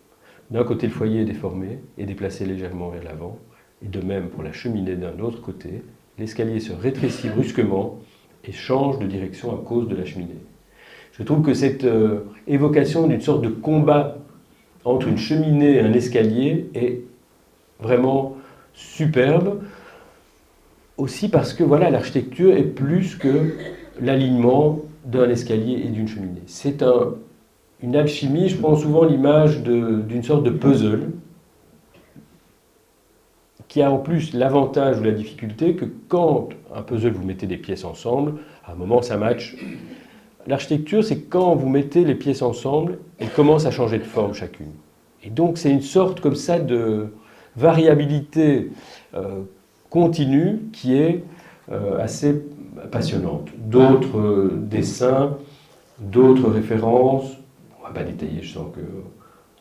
D'un côté, le foyer est déformé et déplacé légèrement vers l'avant, et de même pour la cheminée d'un autre côté, l'escalier se rétrécit brusquement et change de direction à cause de la cheminée. Je trouve que cette évocation d'une sorte de combat entre une cheminée et un escalier est vraiment superbe, aussi parce que voilà, l'architecture est plus que l'alignement d'un escalier et d'une cheminée. C'est une alchimie, je prends souvent l'image d'une sorte de puzzle, qui a en plus l'avantage ou la difficulté que quand un puzzle, vous mettez des pièces ensemble, à un moment ça match. L'architecture, c'est quand vous mettez les pièces ensemble, elles commencent à changer de forme chacune. Et donc c'est une sorte comme ça de variabilité continue qui est assez passionnante. D'autres dessins, d'autres références, on ne va pas détailler, je sens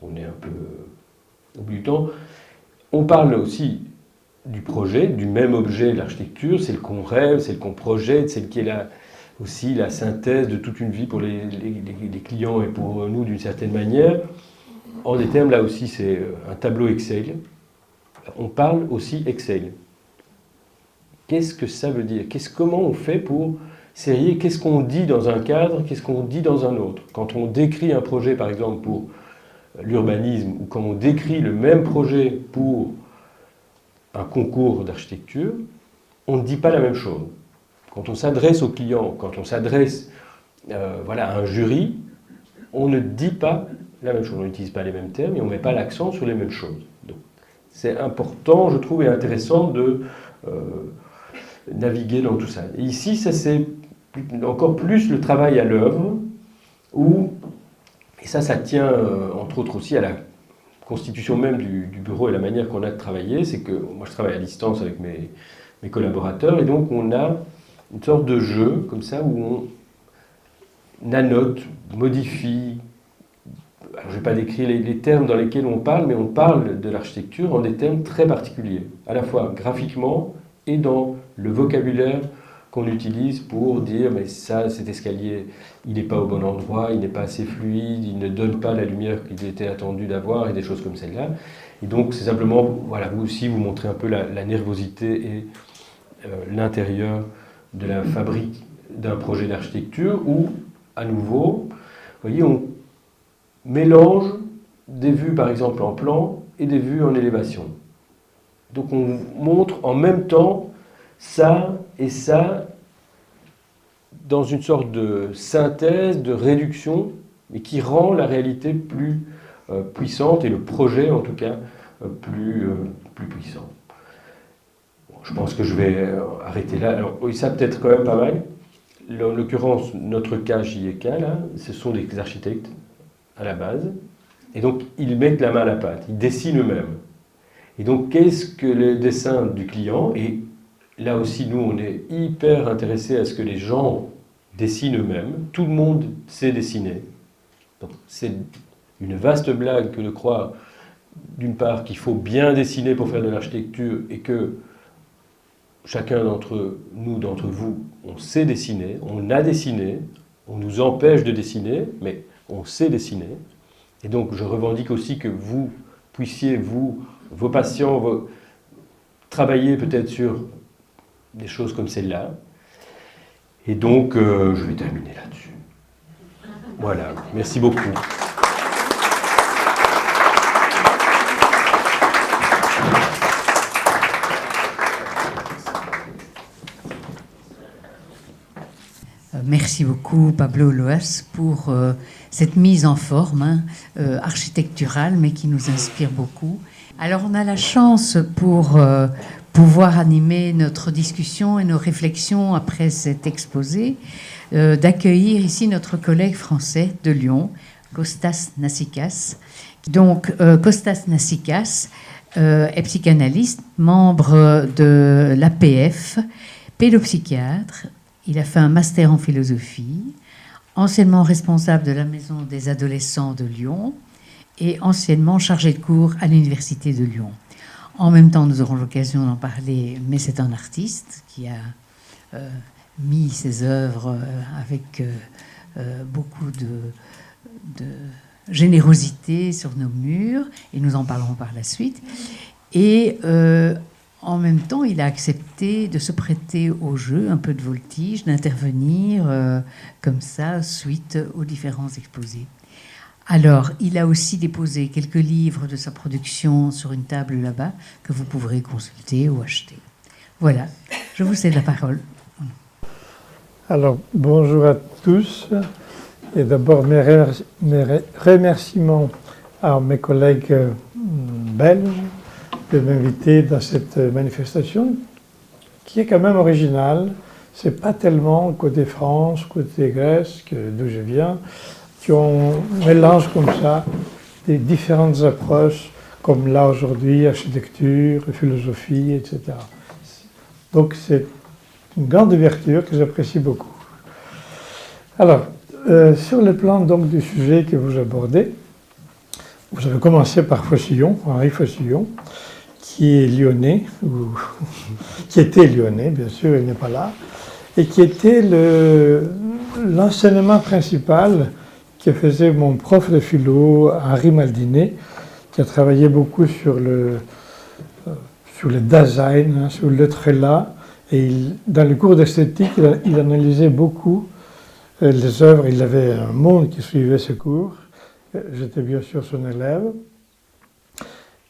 qu'on est un peu au bout du temps. On parle aussi du projet, du même objet, l'architecture, celle qu'on rêve, celle qu'on projette, celle qui est aussi la synthèse de toute une vie pour les clients et pour nous d'une certaine manière. En des termes, là aussi, c'est un tableau Excel. On parle aussi Excel. Qu'est-ce que ça veut dire? Comment on fait pour sérier? Qu'est-ce qu'on dit dans un cadre? Qu'est-ce qu'on dit dans un autre? Quand on décrit un projet, par exemple, pour l'urbanisme, ou quand on décrit le même projet pour un concours d'architecture, on ne dit pas la même chose. Quand on s'adresse aux clients, quand on s'adresse à un jury, on ne dit pas la même chose. On n'utilise pas les mêmes termes et on ne met pas l'accent sur les mêmes choses. Donc, c'est important, je trouve, et intéressant de naviguer dans tout ça. Et ici, ça c'est encore plus le travail à l'œuvre, où, et ça tient entre autres aussi à la constitution même du bureau et la manière qu'on a de travailler, c'est que moi je travaille à distance avec mes collaborateurs, et donc on a une sorte de jeu comme ça où on annote, modifie. Alors, je ne vais pas décrire les termes dans lesquels on parle, mais on parle de l'architecture en des termes très particuliers, à la fois graphiquement et dans le vocabulaire qu'on utilise pour dire mais ça, cet escalier, il n'est pas au bon endroit, il n'est pas assez fluide, il ne donne pas la lumière qu'il était attendu d'avoir, et des choses comme celle-là. Et donc c'est simplement, voilà, vous aussi vous montrez un peu la nervosité et l'intérieur de la fabrique d'un projet d'architecture où, à nouveau, vous voyez, on mélange des vues par exemple en plan et des vues en élévation. Donc on montre en même temps ça et ça dans une sorte de synthèse, de réduction, mais qui rend la réalité plus puissante et le projet en tout cas plus puissant. Bon, je pense que je vais arrêter là. Alors oui, ça peut-être quand même pas mal. En l'occurrence, notre cas JEK, là, ce sont des architectes à la base, et donc ils mettent la main à la pâte, ils dessinent eux-mêmes. Et donc qu'est-ce que le dessin du client, et là aussi nous on est hyper intéressés à ce que les gens dessinent eux-mêmes, tout le monde sait dessiner. Donc c'est une vaste blague que de croire d'une part qu'il faut bien dessiner pour faire de l'architecture et que chacun d'entre nous, d'entre vous, on sait dessiner, on a dessiné, on nous empêche de dessiner, mais on sait dessiner. Et donc je revendique aussi que vous puissiez, vous, vos patients, travailler peut-être sur des choses comme celle-là. Et donc je vais terminer là-dessus. Voilà, merci beaucoup. Merci beaucoup Pablo Loas pour cette mise en forme architecturale, mais qui nous inspire beaucoup. Alors on a la chance pour pouvoir animer notre discussion et nos réflexions après cet exposé, d'accueillir ici notre collègue français de Lyon, Kostas Nassikas. Donc Kostas Nassikas est psychanalyste, membre de l'APF, pédopsychiatre. Il a fait un master en philosophie, anciennement responsable de la Maison des adolescents de Lyon et anciennement chargé de cours à l'Université de Lyon. En même temps, nous aurons l'occasion d'en parler, mais c'est un artiste qui a mis ses œuvres avec beaucoup de générosité sur nos murs, et nous en parlerons par la suite. Et en même temps, il a accepté de se prêter au jeu, un peu de voltige, d'intervenir comme ça, suite aux différents exposés. Alors, il a aussi déposé quelques livres de sa production sur une table là-bas, que vous pourrez consulter ou acheter. Voilà, je vous cède la parole. Alors, bonjour à tous. Et d'abord, mes remerciements à mes collègues belges de m'inviter dans cette manifestation qui est quand même originale. C'est pas tellement côté France, côté Grèce, d'où je viens, qui on mélange comme ça des différentes approches, comme là aujourd'hui, architecture, philosophie, etc. Donc c'est une grande ouverture que j'apprécie beaucoup. Alors, sur le plan donc du sujet que vous abordez, vous avez commencé par Faucillon, Henri Faucillon, qui est lyonnais, ou qui était lyonnais, bien sûr, il n'est pas là, et qui était l'enseignement principal que faisait mon prof de philo, Henri Maldinet, qui a travaillé beaucoup sur le design, sur le trélat, et dans le cours d'esthétique, il analysait beaucoup les œuvres. Il avait un monde qui suivait ce cours. J'étais bien sûr son élève.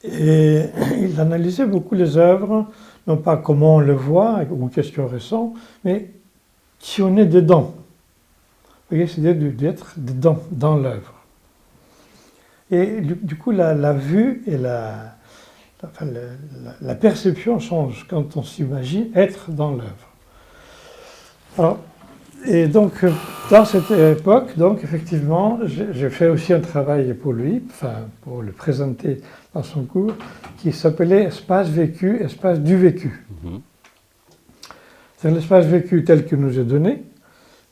Et il analysait beaucoup les œuvres, non pas comment on le voit ou qu'est-ce qu'on ressent, mais qui on est dedans. Vous voyez, c'est d'être dedans, dans l'œuvre. Et du coup, la vue et la perception changent quand on s'imagine être dans l'œuvre. Alors, Et donc, dans cette époque, donc, effectivement, j'ai fait aussi un travail pour lui, enfin, pour le présenter dans son cours, qui s'appelait Espace vécu, espace du vécu. C'est l'espace vécu tel que nous est donné,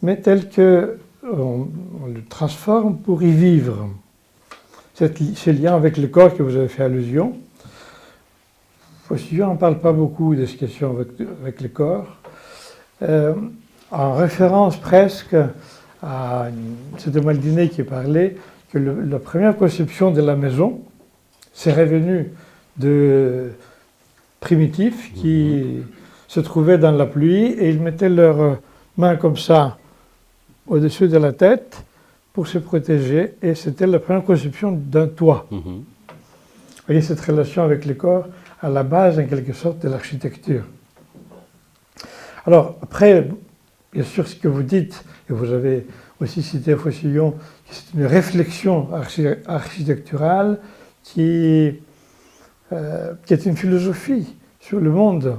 mais tel que on le transforme pour y vivre. Ce lien avec le corps que vous avez fait allusion. Faucillon n'en parle pas beaucoup de ces questions avec le corps. En référence presque à c'était Maldiné qui parlait que la première conception de la maison, c'est revenu de primitifs qui se trouvaient dans la pluie et ils mettaient leurs mains comme ça au-dessus de la tête pour se protéger, et c'était la première conception d'un toit. Vous voyez cette relation avec le corps à la base, en quelque sorte, de l'architecture. Alors, après, bien sûr, ce que vous dites, et vous avez aussi cité Faucillon, c'est une réflexion architecturale qui est une philosophie sur le monde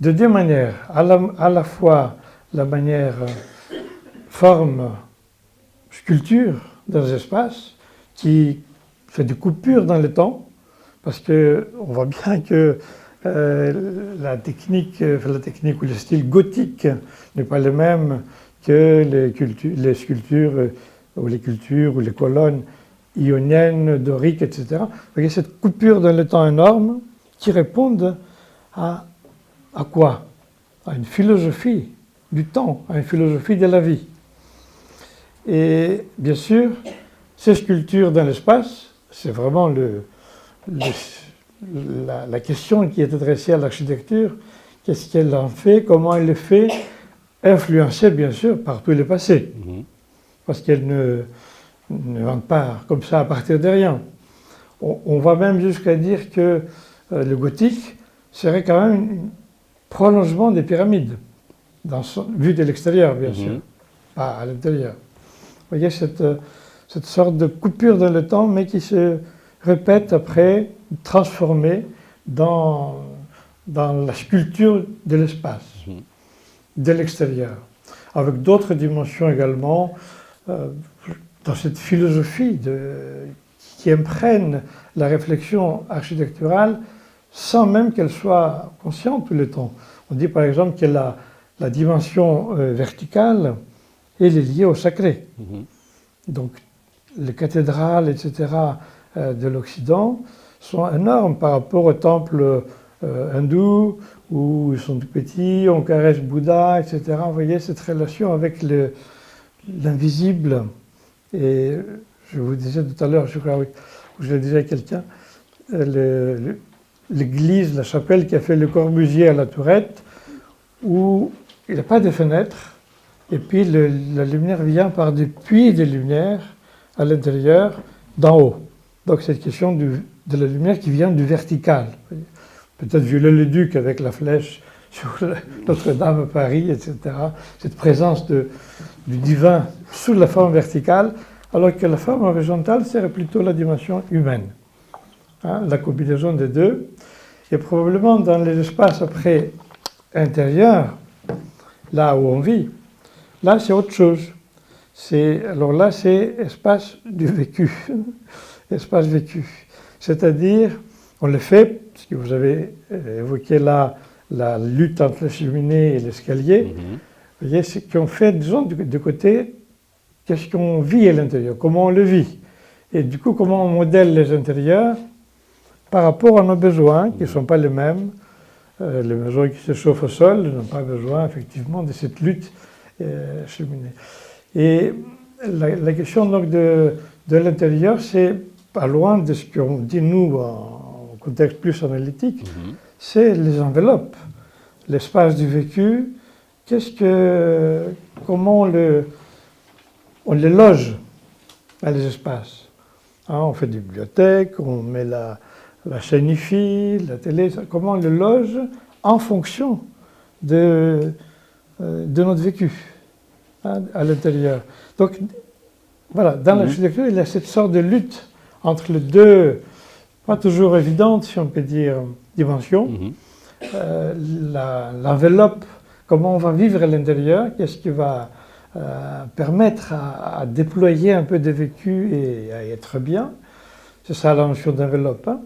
de deux manières. À la fois la manière forme, sculpture dans les espaces, qui fait des coupures dans le temps, parce qu'on voit bien que la technique ou le style gothique n'est pas le même que les sculptures ou les cultures ou les colonnes ioniennes, doriques, etc. Vous voyez cette coupure dans le temps énorme qui répondent à quoi? À une philosophie du temps, à une philosophie de la vie. Et bien sûr, ces sculptures dans l'espace, c'est vraiment la question qui est adressée à l'architecture. Qu'est-ce qu'elle en fait? Comment elle le fait? Influencée, bien sûr, par tout le passé. Parce qu'elle ne vient pas comme ça à partir de rien. On va même jusqu'à dire que le gothique serait quand même un prolongement des pyramides, vu de l'extérieur, bien sûr, pas à l'intérieur. Vous voyez cette sorte de coupure dans le temps, mais qui se répète après, transformée dans la sculpture de l'espace, de l'extérieur, avec d'autres dimensions également, dans cette philosophie qui imprègne la réflexion architecturale sans même qu'elle soit consciente tout le temps. On dit par exemple que la dimension verticale, elle est liée au sacré. Donc les cathédrales, etc., de l'Occident sont énormes par rapport aux temples hindous, où ils sont tout petits, on caresse Bouddha, etc. Vous voyez cette relation avec l'invisible. Et je vous disais tout à l'heure, je crois, que je le disais à quelqu'un, l'église, la chapelle qui a fait Le Corbusier à la Tourette, où il n'y a pas de fenêtre, et puis la lumière vient par des puits de lumière à l'intérieur, d'en haut. Donc c'est une question de la lumière qui vient du vertical. Peut-être Viollet-le-Duc avec la flèche sur Notre-Dame à Paris, etc. Cette présence du divin sous la forme verticale, alors que la forme horizontale serait plutôt la dimension humaine. La combinaison des deux. Et probablement dans les espaces après intérieurs, là où on vit, là c'est autre chose. Alors là c'est espace du vécu, espace vécu. C'est-à-dire, on le fait, parce que vous avez évoqué là la lutte entre la cheminée et l'escalier, vous voyez, c'est qu'on fait, disons, de côté, qu'est-ce qu'on vit à l'intérieur, comment on le vit. Et du coup, comment on modèle les intérieurs par rapport à nos besoins, qui ne sont pas les mêmes. Les maisons qui se chauffent au sol n'ont pas besoin, effectivement, de cette lutte cheminée. Et la question donc de l'intérieur, c'est pas loin de ce qu'on dit nous en contexte plus analytique, c'est les enveloppes, l'espace du vécu. Comment on les loge dans les espaces. On fait des bibliothèques, on met la chaîne IFI, la télé, comment on les loge en fonction de notre vécu à l'intérieur. Donc voilà, dans l'architecture, il y a cette sorte de lutte entre les deux, pas toujours évidentes, si on peut dire, dimensions. L'enveloppe, comment on va vivre à l'intérieur, qu'est-ce qui va permettre à déployer un peu de vécu et à être bien. C'est ça la notion d'enveloppe. Hein.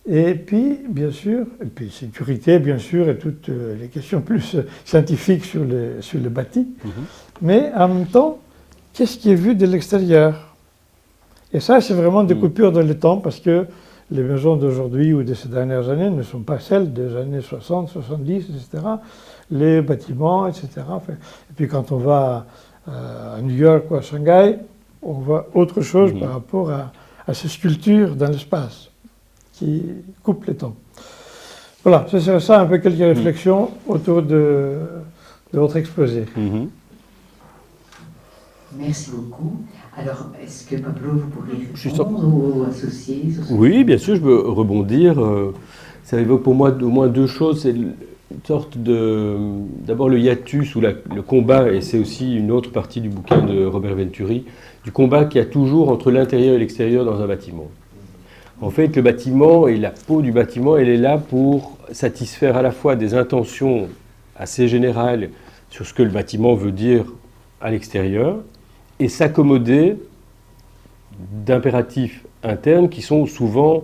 Et puis, bien sûr, et puis sécurité, bien sûr, et toutes les questions plus scientifiques sur le bâti. Mais en même temps, qu'est-ce qui est vu de l'extérieur? Et ça, c'est vraiment des coupures dans le temps, parce que les maisons d'aujourd'hui ou de ces dernières années ne sont pas celles des années 60, 70, etc. Les bâtiments, etc. Enfin, et puis quand on va à New York ou à Shanghai, on voit autre chose par rapport à ces sculptures dans l'espace qui coupent les temps. Voilà, ce serait ça un peu quelques réflexions autour de votre exposé. Merci beaucoup. Alors, est-ce que Pablo, vous pourriez répondre ou associer sur ce Oui, bien sûr, je peux rebondir. Ça évoque pour moi au moins deux choses. C'est une sorte de... D'abord le hiatus ou le combat, et c'est aussi une autre partie du bouquin de Robert Venturi, du combat qu'il y a toujours entre l'intérieur et l'extérieur dans un bâtiment. En fait, le bâtiment et la peau du bâtiment, elle est là pour satisfaire à la fois des intentions assez générales sur ce que le bâtiment veut dire à l'extérieur, et s'accommoder d'impératifs internes qui sont souvent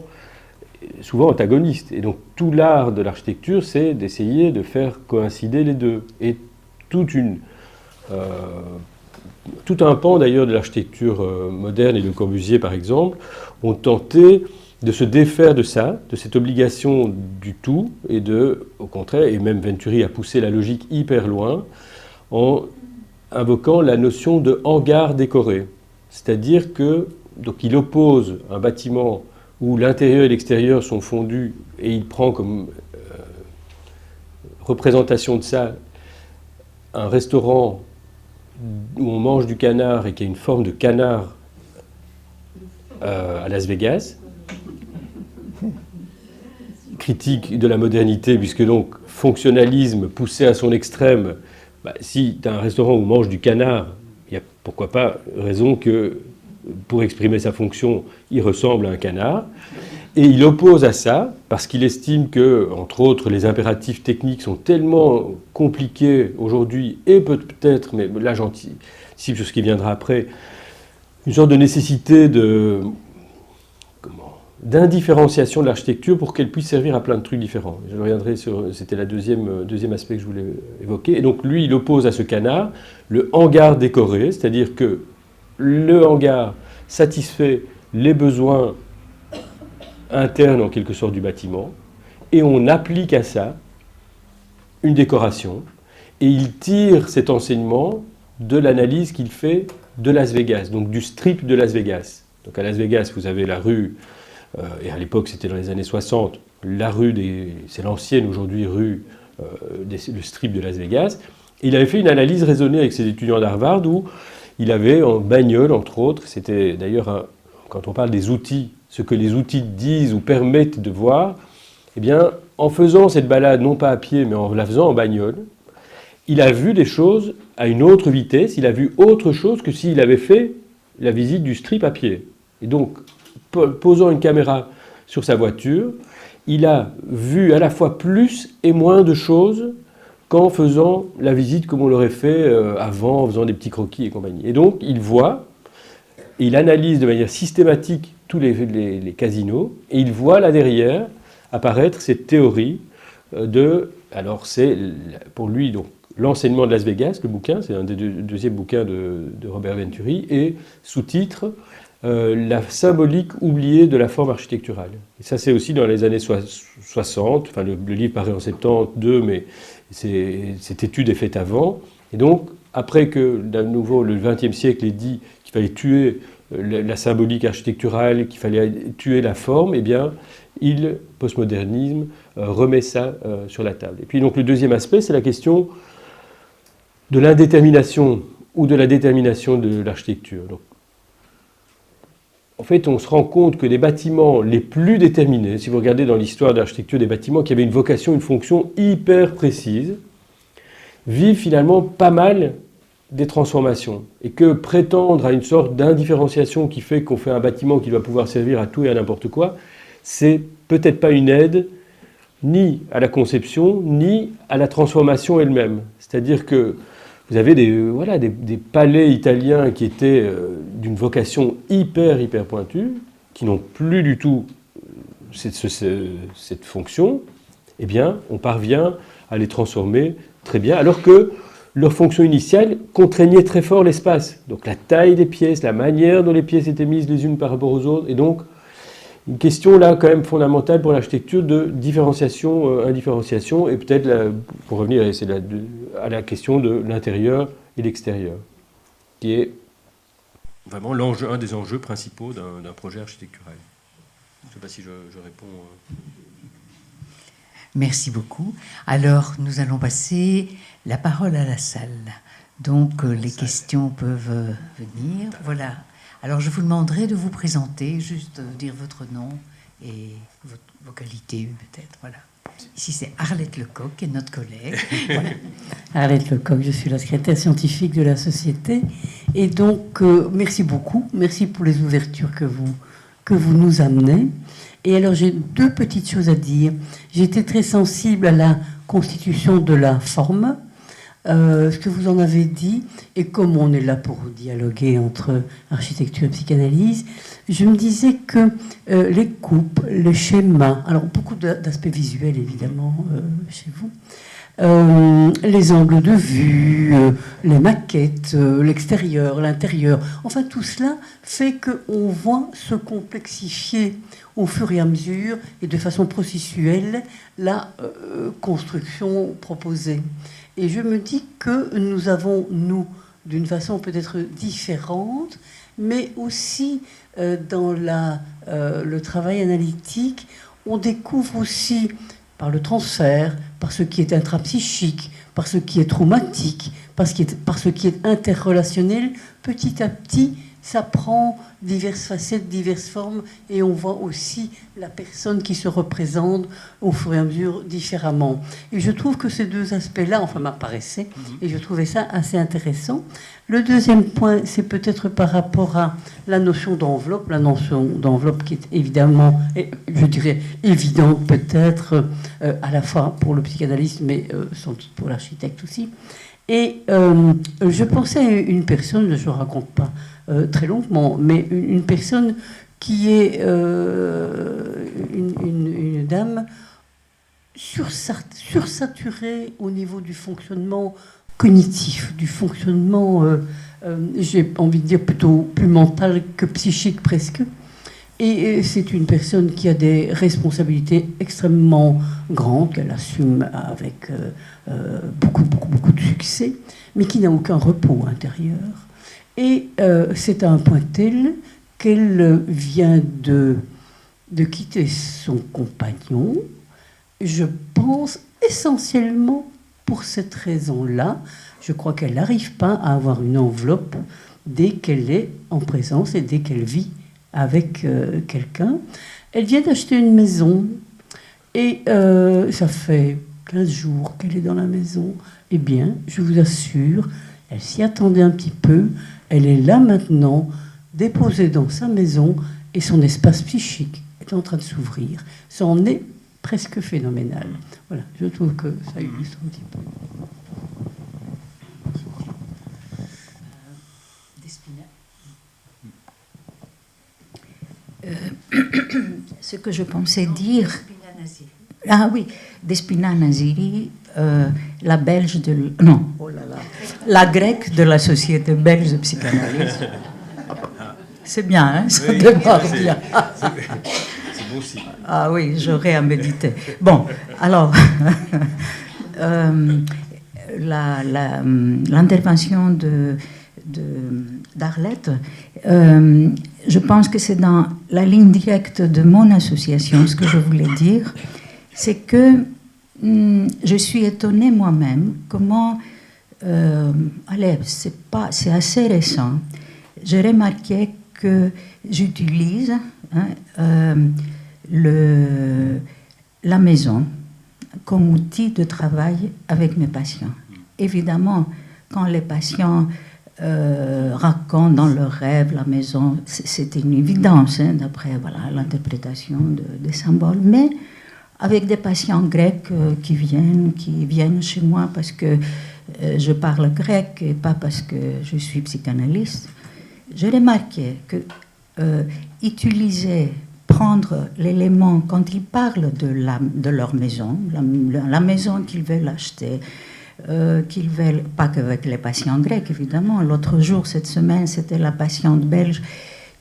antagonistes. Et donc tout l'art de l'architecture, c'est d'essayer de faire coïncider les deux. Et tout un pan d'ailleurs de l'architecture moderne, et Le Corbusier par exemple, ont tenté de se défaire de ça, de cette obligation du tout, et au contraire, et même Venturi a poussé la logique hyper loin, en invoquant la notion de hangar décoré. C'est-à-dire que, donc il oppose un bâtiment où l'intérieur et l'extérieur sont fondus, et il prend comme représentation de ça un restaurant où on mange du canard et qui a une forme de canard à Las Vegas. Critique de la modernité, puisque donc fonctionnalisme poussé à son extrême. Si tu as un restaurant où on mange du canard, il y a pourquoi pas raison que, pour exprimer sa fonction, il ressemble à un canard. Et il oppose à ça, parce qu'il estime que, entre autres, les impératifs techniques sont tellement compliqués aujourd'hui, et peut-être, mais là j'anticipe sur ce qui viendra après, une sorte de nécessité d'indifférenciation de l'architecture pour qu'elle puisse servir à plein de trucs différents. Je reviendrai sur... C'était le deuxième aspect que je voulais évoquer. Et donc lui, il oppose à ce canard le hangar décoré, c'est-à-dire que le hangar satisfait les besoins internes en quelque sorte du bâtiment, et on applique à ça une décoration, et il tire cet enseignement de l'analyse qu'il fait de Las Vegas, donc du strip de Las Vegas. Donc à Las Vegas, vous avez la rue... et à l'époque, c'était dans les années 60, la rue c'est l'ancienne aujourd'hui rue, le strip de Las Vegas. Et il avait fait une analyse raisonnée avec ses étudiants d'Harvard où il avait en bagnole, entre autres, c'était d'ailleurs, quand on parle des outils, ce que les outils disent ou permettent de voir, eh bien, en faisant cette balade, non pas à pied, mais en la faisant en bagnole, il a vu des choses à une autre vitesse, il a vu autre chose que s'il avait fait la visite du strip à pied. Et donc, posant une caméra sur sa voiture, il a vu à la fois plus et moins de choses qu'en faisant la visite comme on l'aurait fait avant, en faisant des petits croquis et compagnie. Et donc, il voit, et il analyse de manière systématique tous les casinos, et il voit là derrière apparaître cette théorie alors c'est pour lui donc l'enseignement de Las Vegas, le bouquin, c'est un des deuxième bouquin de Robert Venturi, et sous-titre la symbolique oubliée de la forme architecturale. Et ça, c'est aussi dans les années 60, enfin le livre paraît en 72, mais cette étude est faite avant. Et donc, après que, de nouveau, le XXe siècle ait dit qu'il fallait tuer la symbolique architecturale, qu'il fallait tuer la forme, eh bien, postmodernisme, remet ça sur la table. Et puis, donc, le deuxième aspect, c'est la question de l'indétermination ou de la détermination de l'architecture. Donc, en fait, on se rend compte que les bâtiments les plus déterminés, si vous regardez dans l'histoire de l'architecture des bâtiments qui avaient une vocation, une fonction hyper précise, vivent finalement pas mal des transformations. Et que prétendre à une sorte d'indifférenciation qui fait qu'on fait un bâtiment qui doit pouvoir servir à tout et à n'importe quoi, c'est peut-être pas une aide ni à la conception, ni à la transformation elle-même. C'est-à-dire que vous avez des palais italiens qui étaient d'une vocation hyper pointue, qui n'ont plus du tout cette fonction. Eh bien, on parvient à les transformer très bien, alors que leur fonction initiale contraignait très fort l'espace. Donc la taille des pièces, la manière dont les pièces étaient mises les unes par rapport aux autres, et donc une question là quand même fondamentale pour l'architecture de différenciation, indifférenciation, et peut-être pour revenir à la question de l'intérieur et l'extérieur, qui est vraiment un des enjeux principaux d'un projet architectural. Je ne sais pas si je réponds. Merci beaucoup. Alors, nous allons passer la parole à la salle. Donc, les questions peuvent venir. Voilà. Alors, je vous demanderai de vous présenter, juste dire votre nom et vos qualités, peut-être. Voilà. Ici, c'est Arlette Lecoq, qui est notre collègue. Voilà. Arlette Lecoq, je suis la secrétaire scientifique de la société. Et donc, merci beaucoup. Merci pour les ouvertures que vous nous amenez. Et alors, j'ai deux petites choses à dire. J'ai été très sensible à la constitution de la forme, ce que vous en avez dit, et comme on est là pour dialoguer entre architecture et psychanalyse, je me disais que les coupes, les schémas, alors beaucoup d'aspects visuels évidemment chez vous, les angles de vue, les maquettes, l'extérieur, l'intérieur, enfin tout cela fait qu'on voit se complexifier au fur et à mesure et de façon processuelle la construction proposée. Et je me dis que nous avons, nous, d'une façon peut-être différente, mais aussi dans le travail analytique, on découvre aussi par le transfert, par ce qui est intrapsychique, par ce qui est traumatique, par ce qui est interrelationnel, petit à petit, ça prend diverses facettes, diverses formes, et on voit aussi la personne qui se représente au fur et à mesure différemment. Et je trouve que ces deux aspects-là, enfin, m'apparaissaient, et je trouvais ça assez intéressant. Le deuxième point, c'est peut-être par rapport à la notion d'enveloppe qui est évidemment, je dirais, évidente peut-être, à la fois pour le psychanalyste, mais sans doute pour l'architecte aussi. Et je pensais à une personne, je ne raconte pas très longuement, mais une personne qui est une dame sursaturée au niveau du fonctionnement cognitif, du fonctionnement, j'ai envie de dire plutôt plus mental que psychique presque. Et c'est une personne qui a des responsabilités extrêmement grandes, qu'elle assume avec beaucoup de succès, mais qui n'a aucun repos intérieur. Et c'est à un point tel qu'elle vient de quitter son compagnon, je pense essentiellement pour cette raison-là. Je crois qu'elle n'arrive pas à avoir une enveloppe dès qu'elle est en présence et dès qu'elle vit avec quelqu'un. Elle vient d'acheter une maison et ça fait 15 jours qu'elle est dans la maison. Eh bien, je vous assure, elle s'y attendait un petit peu. Elle est là maintenant, déposée dans sa maison, et son espace psychique est en train de s'ouvrir. Ça en est presque phénoménal. Voilà, je trouve que ça illustre un petit peu. Ce que je pensais dire... Ah oui, Despina Naziri, la belge de... Non, oh là là, la grecque de la Société belge de psychanalyse. C'est bien, hein, ça démarre bien. C'est beau aussi. Ah oui, j'aurais à méditer. Bon, alors, l'intervention d'Arlette, je pense que c'est dans la ligne directe de mon association. Ce que je voulais dire, c'est que je suis étonnée moi-même comment, c'est assez récent, j'ai remarqué que j'utilise la maison comme outil de travail avec mes patients. Évidemment, quand les patients racontent dans leurs rêves la maison, c'est une évidence, hein, d'après l'interprétation des symboles, mais avec des patients grecs qui viennent chez moi parce que je parle grec et pas parce que je suis psychanalyste, j'ai remarqué que prendre l'élément quand ils parlent de leur maison, la maison qu'ils veulent acheter, qu'ils veulent, pas qu'avec les patients grecs évidemment. L'autre jour, cette semaine, c'était la patiente belge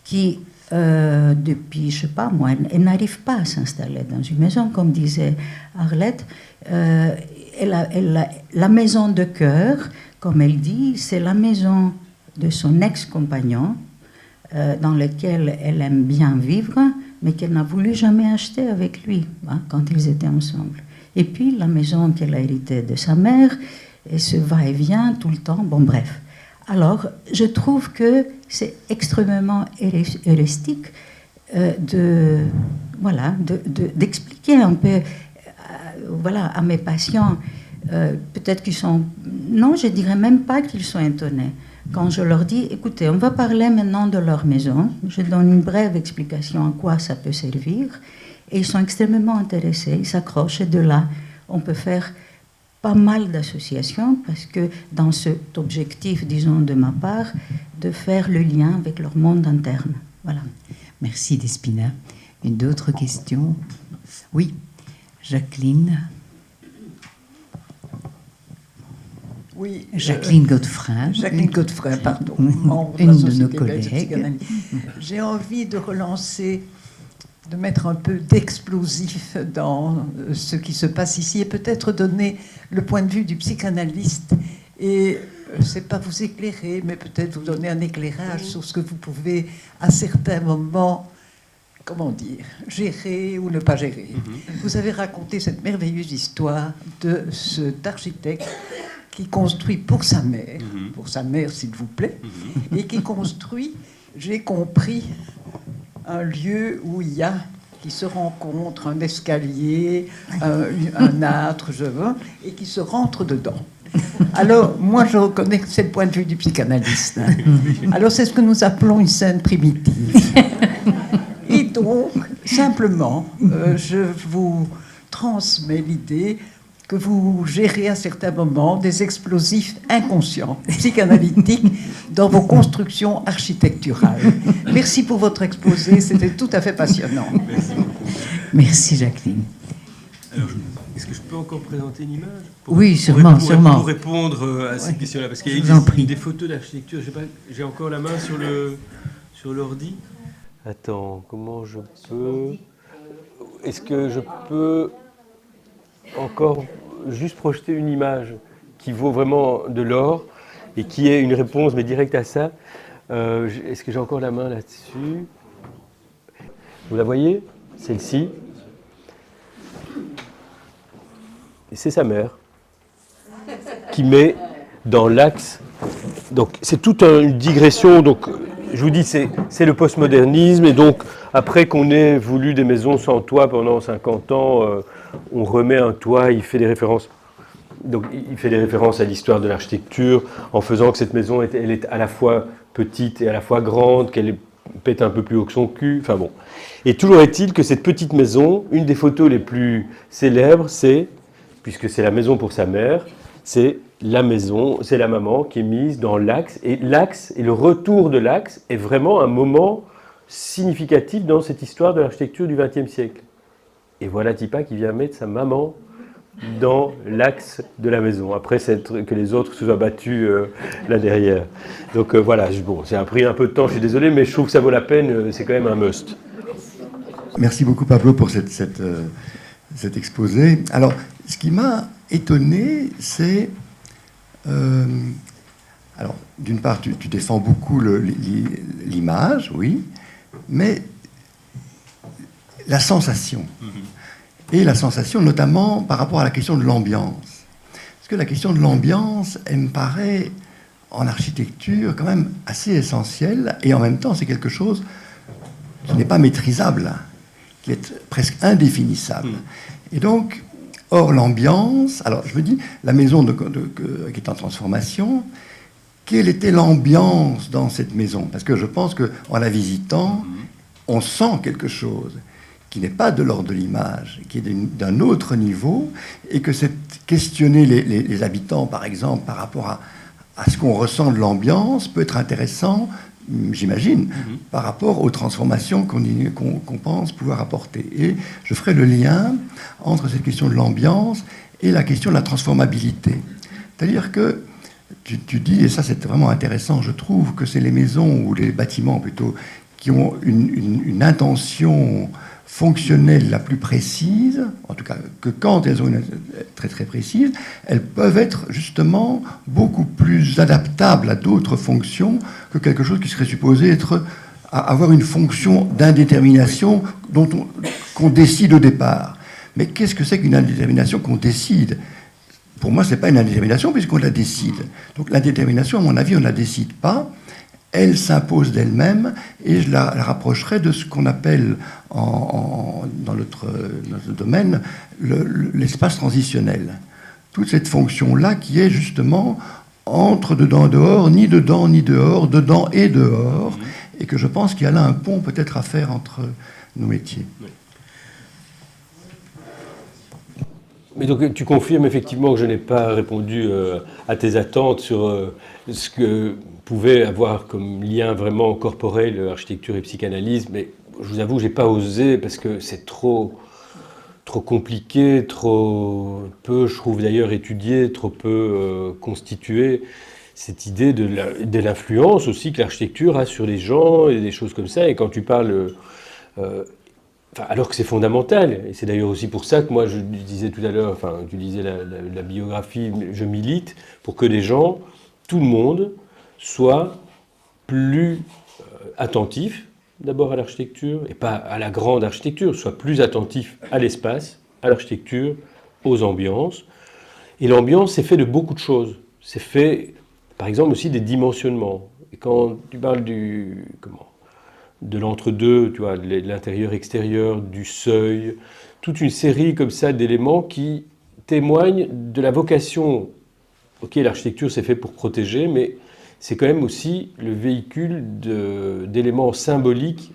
qui, depuis, je sais pas moi, elle n'arrive pas à s'installer dans une maison, comme disait Arlette. La maison de cœur, comme elle dit, c'est la maison de son ex-compagnon, dans laquelle elle aime bien vivre, mais qu'elle n'a voulu jamais acheter avec lui, hein, quand ils étaient ensemble. Et puis la maison qu'elle a héritée de sa mère, et ce va-et-vient tout le temps, bon bref. Alors, je trouve que c'est extrêmement heuristique d'expliquer un peu à mes patients, peut-être qu'ils sont... Non, je dirais même pas qu'ils sont étonnés. Quand je leur dis, écoutez, on va parler maintenant de leur maison, je donne une brève explication à quoi ça peut servir, et ils sont extrêmement intéressés, ils s'accrochent, et de là, on peut faire pas mal d'associations, parce que dans cet objectif, disons, de ma part, de faire le lien avec leur monde interne. Voilà. Merci Despina. Une autre question? Oui, Jacqueline. Oui, Jacqueline Godefroy. Jacqueline Godefroy, pardon. Une de nos collègues. J'ai envie de relancer, de mettre un peu d'explosif dans ce qui se passe ici et peut-être donner le point de vue du psychanalyste. Et je ne sais pas vous éclairer, mais peut-être vous donner un éclairage sur ce que vous pouvez, à certains moments, comment dire, gérer ou ne pas gérer. Vous avez raconté cette merveilleuse histoire de cet architecte qui construit pour sa mère s'il vous plaît, et qui construit, j'ai compris, un lieu où il y a, qui se rencontre, un escalier, un âtre, et qui se rentre dedans. Alors, moi, je reconnais que c'est le point de vue du psychanalyste. Alors, c'est ce que nous appelons une scène primitive. Et donc, simplement, je vous transmets l'idée que vous gérez à certains moments des explosifs inconscients, psychanalytiques, dans vos constructions architecturales. Merci pour votre exposé, c'était tout à fait passionnant. Merci Jacqueline. Alors, est-ce que je peux encore présenter une image Oui, sûrement. Pour répondre à cette question-là, parce qu'il y a des photos d'architecture. J'ai encore la main sur l'ordi. Attends, comment je peux... Est-ce que je peux encore juste projeter une image qui vaut vraiment de l'or et qui est une réponse, mais directe à ça? Est-ce que j'ai encore la main là-dessus? Vous la voyez? Celle-ci. Et c'est sa mère qui met dans l'axe. Donc c'est toute une digression. Donc je vous dis, c'est le postmodernisme. Et donc après qu'on ait voulu des maisons sans toit pendant 50 ans, on remet un toit. Il fait des références. Donc il fait des références à l'histoire de l'architecture en faisant que cette maison elle est à la fois petite et à la fois grande, qu'elle pète un peu plus haut que son cul. Enfin bon. Et toujours est-il que cette petite maison, une des photos les plus célèbres, c'est, puisque c'est la maison pour sa mère, c'est la maison, c'est la maman qui est mise dans l'axe. Et l'axe, et le retour de l'axe est vraiment un moment significatif dans cette histoire de l'architecture du XXe siècle. Et voilà Tipa qui vient mettre sa maman dans l'axe de la maison, après que les autres se soient battus là derrière. Donc voilà, bon, ça a pris un peu de temps, je suis désolé, mais je trouve que ça vaut la peine, c'est quand même un must. Merci beaucoup Pablo pour cet exposé. Alors, ce qui m'a étonné, c'est... alors, d'une part, tu défends beaucoup l'image, oui, mais la sensation. Et la sensation, notamment par rapport à la question de l'ambiance. Parce que la question de l'ambiance, elle me paraît, en architecture, quand même assez essentielle, et en même temps, c'est quelque chose qui n'est pas maîtrisable, qui est presque indéfinissable. Et donc, or, l'ambiance... Alors, je me dis, la maison qui est en transformation, quelle était l'ambiance dans cette maison? Parce que je pense qu'en la visitant, on sent quelque chose qui n'est pas de l'ordre de l'image, qui est d'un autre niveau, et que questionner les habitants, par exemple, par rapport à ce qu'on ressent de l'ambiance, peut être intéressant, j'imagine, par rapport aux transformations qu'on pense pouvoir apporter. Et je ferai le lien entre cette question de l'ambiance et la question de la transformabilité. C'est-à-dire que tu dis, et ça c'est vraiment intéressant, je trouve, que c'est les maisons ou les bâtiments plutôt qui ont une intention fonctionnelle la plus précise, en tout cas que quand elles ont une très très précise, elles peuvent être justement beaucoup plus adaptables à d'autres fonctions que quelque chose qui serait supposé avoir une fonction d'indétermination qu'on décide au départ. Mais qu'est-ce que c'est qu'une indétermination qu'on décide ? Pour moi, ce n'est pas une indétermination puisqu'on la décide. Donc l'indétermination, à mon avis, on ne la décide pas. Elle s'impose d'elle-même et je la rapprocherai de ce qu'on appelle dans notre domaine l'espace transitionnel. Toute cette fonction-là qui est justement entre dedans et dehors, ni dedans ni dehors, dedans et dehors, et que je pense qu'il y a là un pont peut-être à faire entre nos métiers. Oui. Mais donc tu confirmes effectivement que je n'ai pas répondu à tes attentes sur ce que pouvait avoir comme lien vraiment corporel architecture et psychanalyse, mais je vous avoue, je n'ai pas osé parce que c'est trop compliqué, trop peu, je trouve d'ailleurs, étudié, trop peu constitué. Cette idée de l'influence aussi que l'architecture a sur les gens et des choses comme ça. Et quand tu parles... alors que c'est fondamental, et c'est d'ailleurs aussi pour ça que moi je disais tout à l'heure, enfin tu disais la biographie, je milite pour que les gens, tout le monde, soit plus attentif d'abord à l'architecture, et pas à la grande architecture, soit plus attentif à l'espace, à l'architecture, aux ambiances. Et l'ambiance, c'est fait de beaucoup de choses. C'est fait, par exemple, aussi des dimensionnements. Et quand tu parles de l'entre-deux, tu vois, de l'intérieur-extérieur, du seuil, toute une série comme ça d'éléments qui témoignent de la vocation. Ok, l'architecture c'est fait pour protéger, mais c'est quand même aussi le véhicule d'éléments symboliques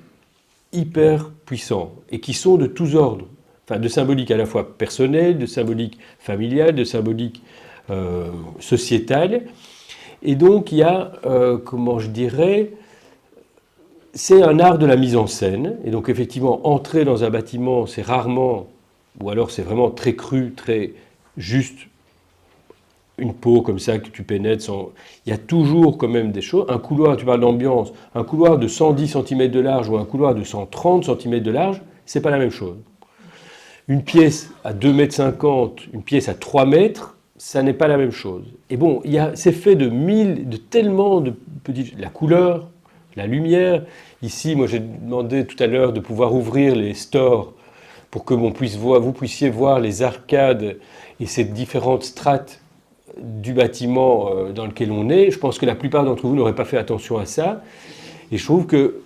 hyper puissants et qui sont de tous ordres. Enfin, de symbolique à la fois personnel, de symbolique familial, de symbolique sociétal. Et donc il y a, comment je dirais, c'est un art de la mise en scène, et donc effectivement, entrer dans un bâtiment, c'est rarement, ou alors c'est vraiment très cru, très juste, une peau comme ça que tu pénètres sans... Il y a toujours quand même des choses. Un couloir, tu parles d'ambiance, un couloir de 110 cm de large ou un couloir de 130 cm de large, c'est pas la même chose. Une pièce à 2,50 m, une pièce à 3 mètres, ça n'est pas la même chose. Et bon, c'est fait de tellement de petites... La couleur, la lumière. Ici, moi j'ai demandé tout à l'heure de pouvoir ouvrir les stores pour que vous puissiez voir les arcades et ces différentes strates du bâtiment dans lequel on est. Je pense que la plupart d'entre vous n'auraient pas fait attention à ça. Et je trouve que,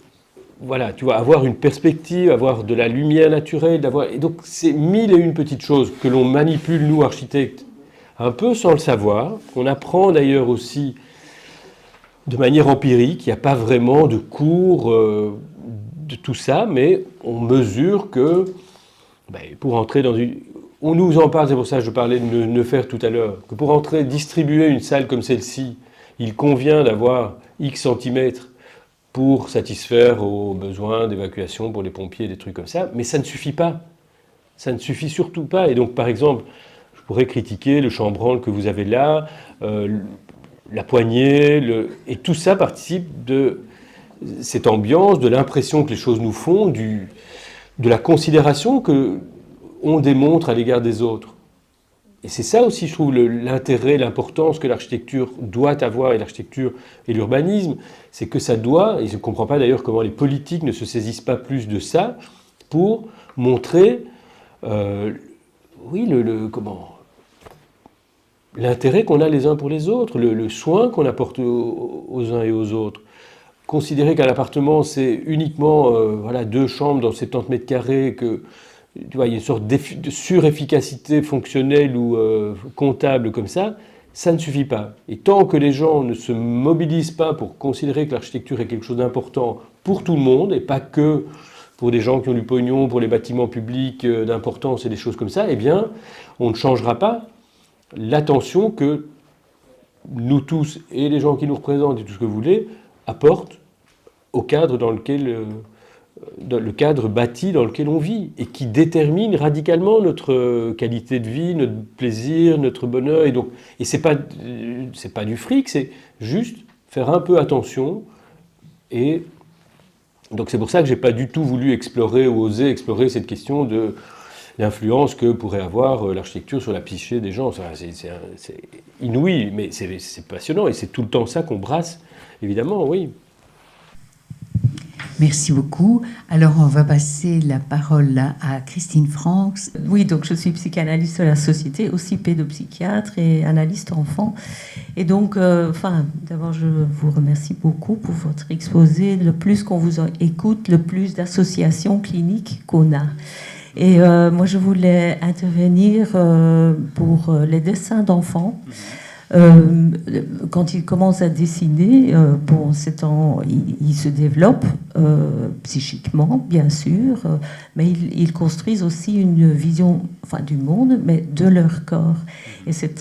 voilà, tu vois, avoir une perspective, avoir de la lumière naturelle, et donc c'est 1001 petites choses que l'on manipule, nous, architectes, un peu sans le savoir, qu'on apprend d'ailleurs aussi de manière empirique. Il n'y a pas vraiment de cours de tout ça, mais on mesure que, pour entrer dans une... On nous en parle, c'est pour ça que je parlais de Neufert tout à l'heure, que pour entrer, distribuer une salle comme celle-ci, il convient d'avoir X centimètres pour satisfaire aux besoins d'évacuation pour les pompiers, des trucs comme ça, mais ça ne suffit pas. Ça ne suffit surtout pas. Et donc, par exemple, je pourrais critiquer le chambranle que vous avez là, la poignée, et tout ça participe de cette ambiance, de l'impression que les choses nous font, de la considération qu'on démontre à l'égard des autres. Et c'est ça aussi, je trouve, l'intérêt, l'importance que l'architecture doit avoir, et l'architecture et l'urbanisme, c'est que ça doit, et je ne comprends pas d'ailleurs comment les politiques ne se saisissent pas plus de ça, pour montrer, l'intérêt qu'on a les uns pour les autres, le soin qu'on apporte aux uns et aux autres. Considérer qu'un appartement, c'est uniquement 2 chambres dans 70 mètres carrés, que tu vois, il y a une sorte de surefficacité fonctionnelle ou comptable comme ça ne suffit pas. Et tant que les gens ne se mobilisent pas pour considérer que l'architecture est quelque chose d'important pour tout le monde, et pas que pour des gens qui ont du pognon, pour les bâtiments publics d'importance et des choses comme ça, eh bien, on ne changera pas l'attention que nous tous, et les gens qui nous représentent, et tout ce que vous voulez, apportent au cadre dans lequel, le cadre bâti dans lequel on vit, et qui détermine radicalement notre qualité de vie, notre plaisir, notre bonheur. Et c'est pas du fric, c'est juste faire un peu attention. Et donc c'est pour ça que j'ai pas du tout voulu explorer ou oser explorer cette question de l'influence que pourrait avoir l'architecture sur la psyché des gens. C'est inouï, mais c'est passionnant, et c'est tout le temps ça qu'on brasse, évidemment, oui. Merci beaucoup. Alors, on va passer la parole là à Christine Franks. Oui, donc je suis psychanalyste de la société, aussi pédopsychiatre et analyste enfant. Et donc, d'abord, je vous remercie beaucoup pour votre exposé. Le plus qu'on vous écoute, le plus d'associations cliniques qu'on a. Et moi, je voulais intervenir pour les dessins d'enfants. Quand ils commencent à dessiner, ils se développent psychiquement, bien sûr, mais ils construisent aussi une vision, du monde, mais de leur corps. Et c'est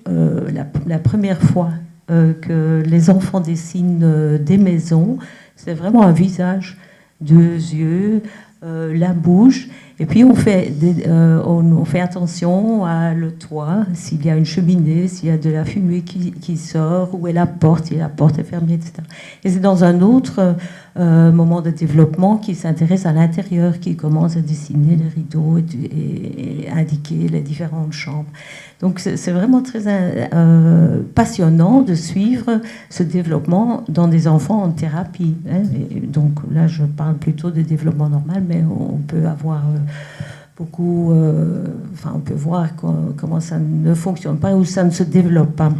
la première fois que les enfants dessinent des maisons. C'est vraiment un visage, 2 yeux, la bouche. Et puis on fait attention à le toit, s'il y a une cheminée, s'il y a de la fumée qui sort, où est la porte, si la porte est fermée, etc. Et c'est dans un autre moment de développement qui s'intéresse à l'intérieur, qui commence à dessiner les rideaux et indiquer les différentes chambres. Donc c'est vraiment très passionnant de suivre ce développement dans des enfants en thérapie. Hein. Et donc là, je parle plutôt de développement normal, mais on peut avoir beaucoup... on peut voir comment ça ne fonctionne pas ou ça ne se développe pas.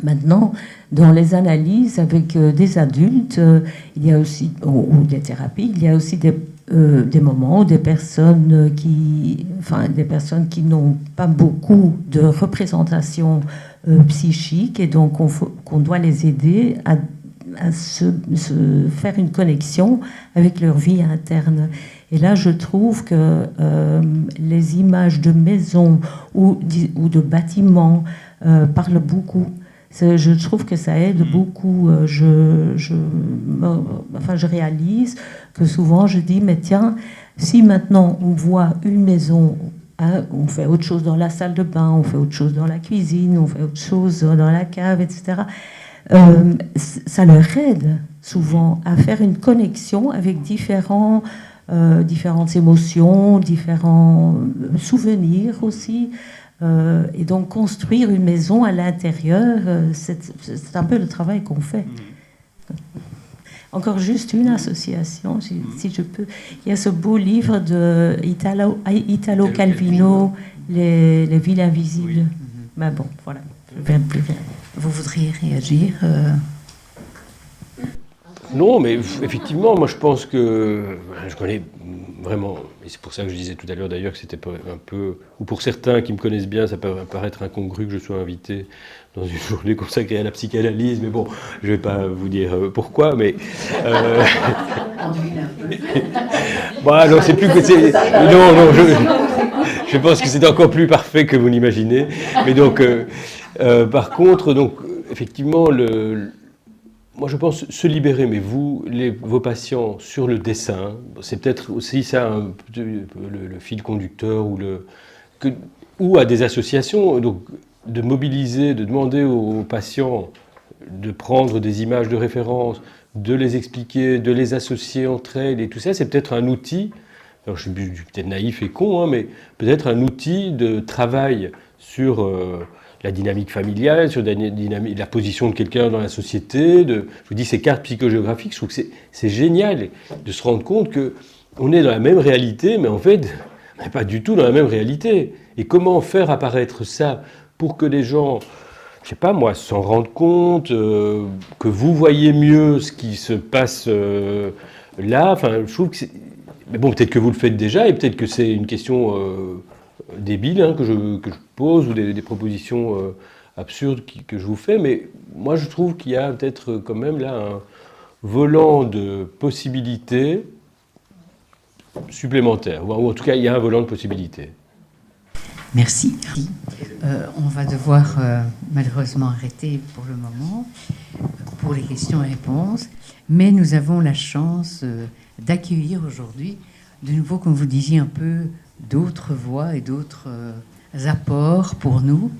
Maintenant, dans les analyses avec des adultes, il y a aussi, ou des thérapies, il y a aussi des moments où des personnes qui n'ont pas beaucoup de représentation psychique, et donc qu'on doit les aider à se faire une connexion avec leur vie interne. Et là, je trouve que les images de maisons ou de bâtiments parlent beaucoup. Je trouve que ça aide beaucoup. Je réalise que souvent je dis, mais tiens, si maintenant on voit une maison, hein, on fait autre chose dans la salle de bain, on fait autre chose dans la cuisine, on fait autre chose dans la cave, etc. Ça leur aide souvent à faire une connexion avec différentes émotions, différents souvenirs aussi. Et donc construire une maison à l'intérieur, c'est un peu le travail qu'on fait. Encore juste une association, si je peux. Il y a ce beau livre de Italo Calvino, les villes invisibles. Oui. Mais bon, voilà. Vous voudriez réagir Non, mais effectivement, moi je pense que je connais vraiment, et c'est pour ça que je disais tout à l'heure d'ailleurs que c'était un peu, ou pour certains qui me connaissent bien, ça peut paraître incongru que je sois invité dans une journée consacrée à la psychanalyse, mais bon, je ne vais pas vous dire pourquoi, mais... Bon, alors c'est plus que c'est... Non, je pense que c'est encore plus parfait que vous l'imaginez, mais donc, par contre, donc, effectivement, moi, je pense se libérer, mais vos patients, sur le dessin, c'est peut-être aussi ça le fil conducteur ou à des associations, donc de mobiliser, de demander aux patients de prendre des images de référence, de les expliquer, de les associer entre elles et tout ça, c'est peut-être un outil. Alors, je suis peut-être naïf et con, hein, mais peut-être un outil de travail sur la dynamique familiale, sur la position de quelqu'un dans la société. Je vous dis, ces cartes psychogéographiques, je trouve que c'est génial de se rendre compte qu'on est dans la même réalité, mais en fait, on n'est pas du tout dans la même réalité. Et comment faire apparaître ça pour que les gens, je ne sais pas moi, s'en rendent compte, que vous voyez mieux ce qui se passe là. Enfin, je trouve que c'est... Mais bon, peut-être que vous le faites déjà, et peut-être que c'est une question... débile hein, que je pose, ou des propositions absurdes que je vous fais, mais moi je trouve qu'il y a peut-être quand même là un volant de possibilités supplémentaire, ou en tout cas il y a un volant de possibilités. Merci. On va devoir malheureusement arrêter pour le moment pour les questions et réponses, mais nous avons la chance d'accueillir aujourd'hui de nouveau, comme vous disiez, un peu d'autres voix et d'autres apports pour nous.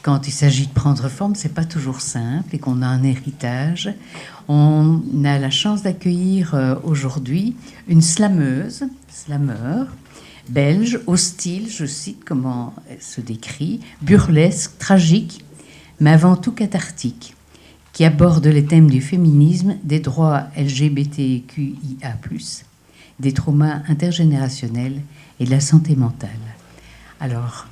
Quand il s'agit de prendre forme, c'est pas toujours simple et qu'on a un héritage. On a la chance d'accueillir aujourd'hui une slameur belge, au style, je cite comment elle se décrit, burlesque, tragique, mais avant tout cathartique, qui aborde les thèmes du féminisme, des droits LGBTQIA+, des traumas intergénérationnels et de la santé mentale. Alors,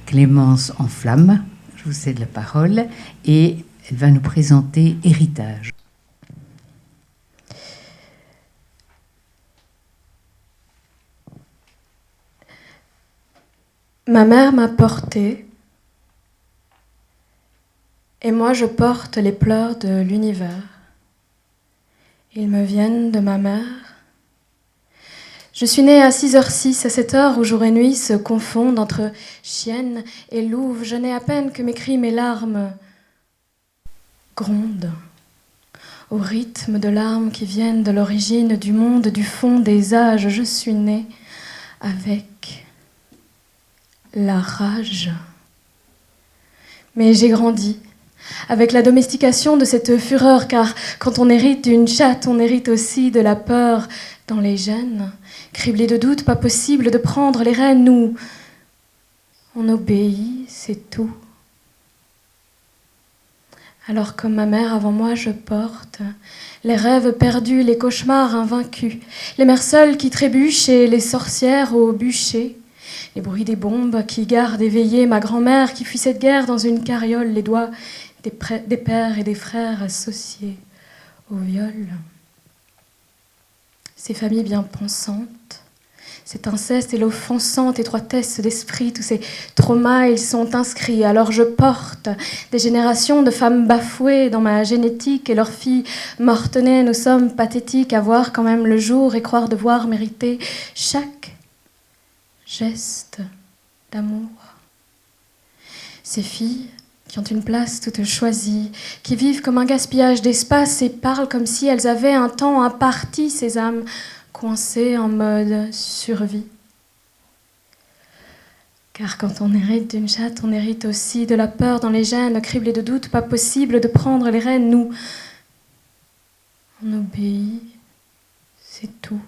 Clémence Enflamme, je vous cède la parole, et elle va nous présenter Héritage. Ma mère m'a portée, et moi je porte les pleurs de l'univers. Ils me viennent de ma mère. Je suis née à 6h06, à cette heure où jour et nuit se confondent entre chienne et louve. Je n'ai à peine que mes cris, mes larmes grondent au rythme de larmes qui viennent de l'origine du monde, du fond des âges. Je suis née avec la rage. Mais j'ai grandi avec la domestication de cette fureur, car quand on hérite d'une chatte, on hérite aussi de la peur dans les gènes. Criblé de doutes, pas possible de prendre les rênes, nous, on obéit, c'est tout. Alors comme ma mère avant moi, je porte les rêves perdus, les cauchemars invaincus, les mères seules qui trébuchent et les sorcières au bûcher, les bruits des bombes qui gardent éveillée ma grand-mère qui fuit cette guerre dans une carriole, les doigts des pères et des frères associés au viol. Ces familles bien pensantes, cet inceste et l'offensante étroitesse d'esprit, tous ces traumas, ils sont inscrits. Alors je porte des générations de femmes bafouées dans ma génétique et leurs filles mortenées. Nous sommes pathétiques à voir quand même le jour et croire devoir mériter chaque geste d'amour. Ces filles qui ont une place toute choisie, qui vivent comme un gaspillage d'espace et parlent comme si elles avaient un temps imparti, ces âmes coincées en mode survie. Car quand on hérite d'une chatte, on hérite aussi de la peur dans les gènes, criblés de doutes, pas possible de prendre les rênes. Nous, on obéit, c'est tout.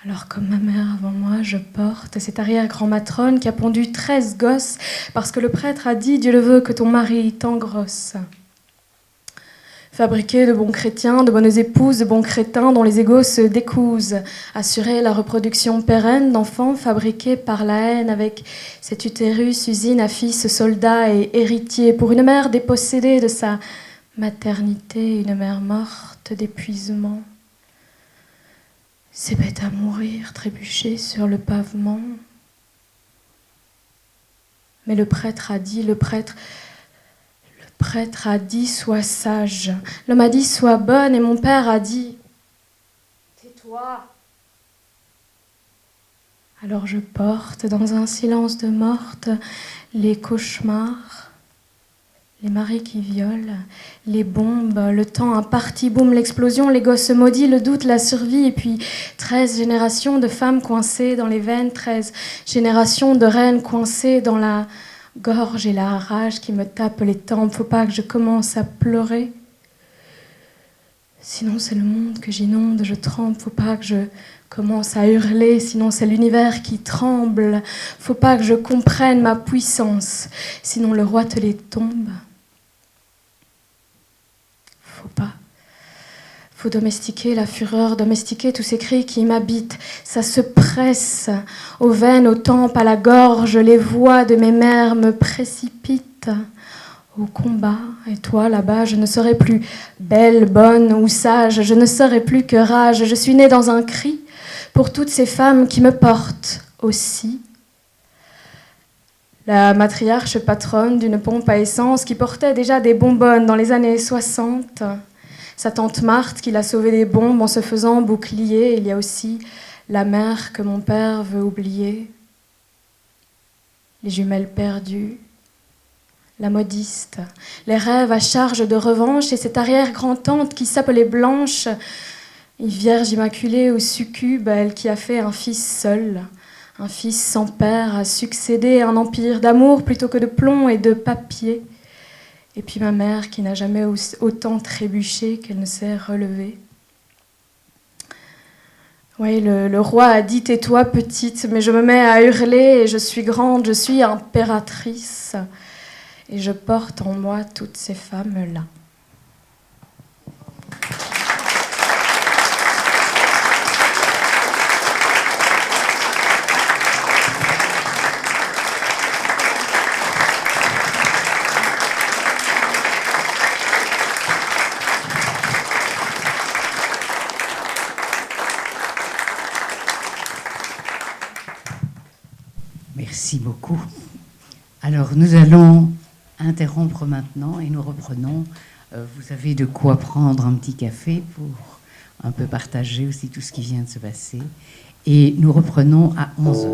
Alors comme ma mère avant moi, je porte cette arrière-grand-matrone qui a pondu 13 gosses parce que le prêtre a dit « Dieu le veut que ton mari t'engrosse ». Fabriquer de bons chrétiens, de bonnes épouses, de bons crétins dont les égos se décousent. Assurer la reproduction pérenne d'enfants fabriqués par la haine avec cet utérus, usine à fils, soldats et héritiers. Pour une mère dépossédée de sa maternité, une mère morte d'épuisement. C'est bête à mourir, trébucher sur le pavement. Mais le prêtre a dit, le prêtre a dit, sois sage. L'homme a dit, sois bonne, et mon père a dit, tais-toi. Alors je porte dans un silence de morte les cauchemars, les maris qui violent, les bombes, le temps imparti, boum, l'explosion, les gosses maudits, le doute, la survie, et puis 13 générations de femmes coincées dans les veines, 13 générations de reines coincées dans la gorge et la rage qui me tape les tempes. Faut pas que je commence à pleurer. Sinon c'est le monde que j'inonde, je tremble. Faut pas que je commence à hurler, sinon c'est l'univers qui tremble. Faut pas que je comprenne ma puissance, sinon le roi te les tombe. Faut pas. Faut domestiquer la fureur, domestiquer tous ces cris qui m'habitent. Ça se presse aux veines, aux tempes, à la gorge. Les voix de mes mères me précipitent au combat. Et toi, là-bas, je ne serai plus belle, bonne ou sage. Je ne serai plus que rage. Je suis née dans un cri pour toutes ces femmes qui me portent aussi. La matriarche patronne d'une pompe à essence qui portait déjà des bonbonnes dans les années 60. sa tante Marthe qui l'a sauvé des bombes en se faisant bouclier. Il y a aussi la mère que mon père veut oublier, les jumelles perdues, la modiste, les rêves à charge de revanche et cette arrière-grand-tante qui s'appelait Blanche, une vierge immaculée ou succube, elle qui a fait un fils seul, un fils sans père, a succédé à un empire d'amour plutôt que de plomb et de papier. Et puis ma mère qui n'a jamais autant trébuché qu'elle ne s'est relevée. Oui, le roi a dit « tais-toi petite », mais je me mets à hurler et je suis grande, je suis impératrice. Et je porte en moi toutes ces femmes-là. Merci beaucoup. Alors, nous allons interrompre maintenant et nous reprenons. Vous avez de quoi prendre un petit café pour un peu partager aussi tout ce qui vient de se passer. Et nous reprenons à 11h.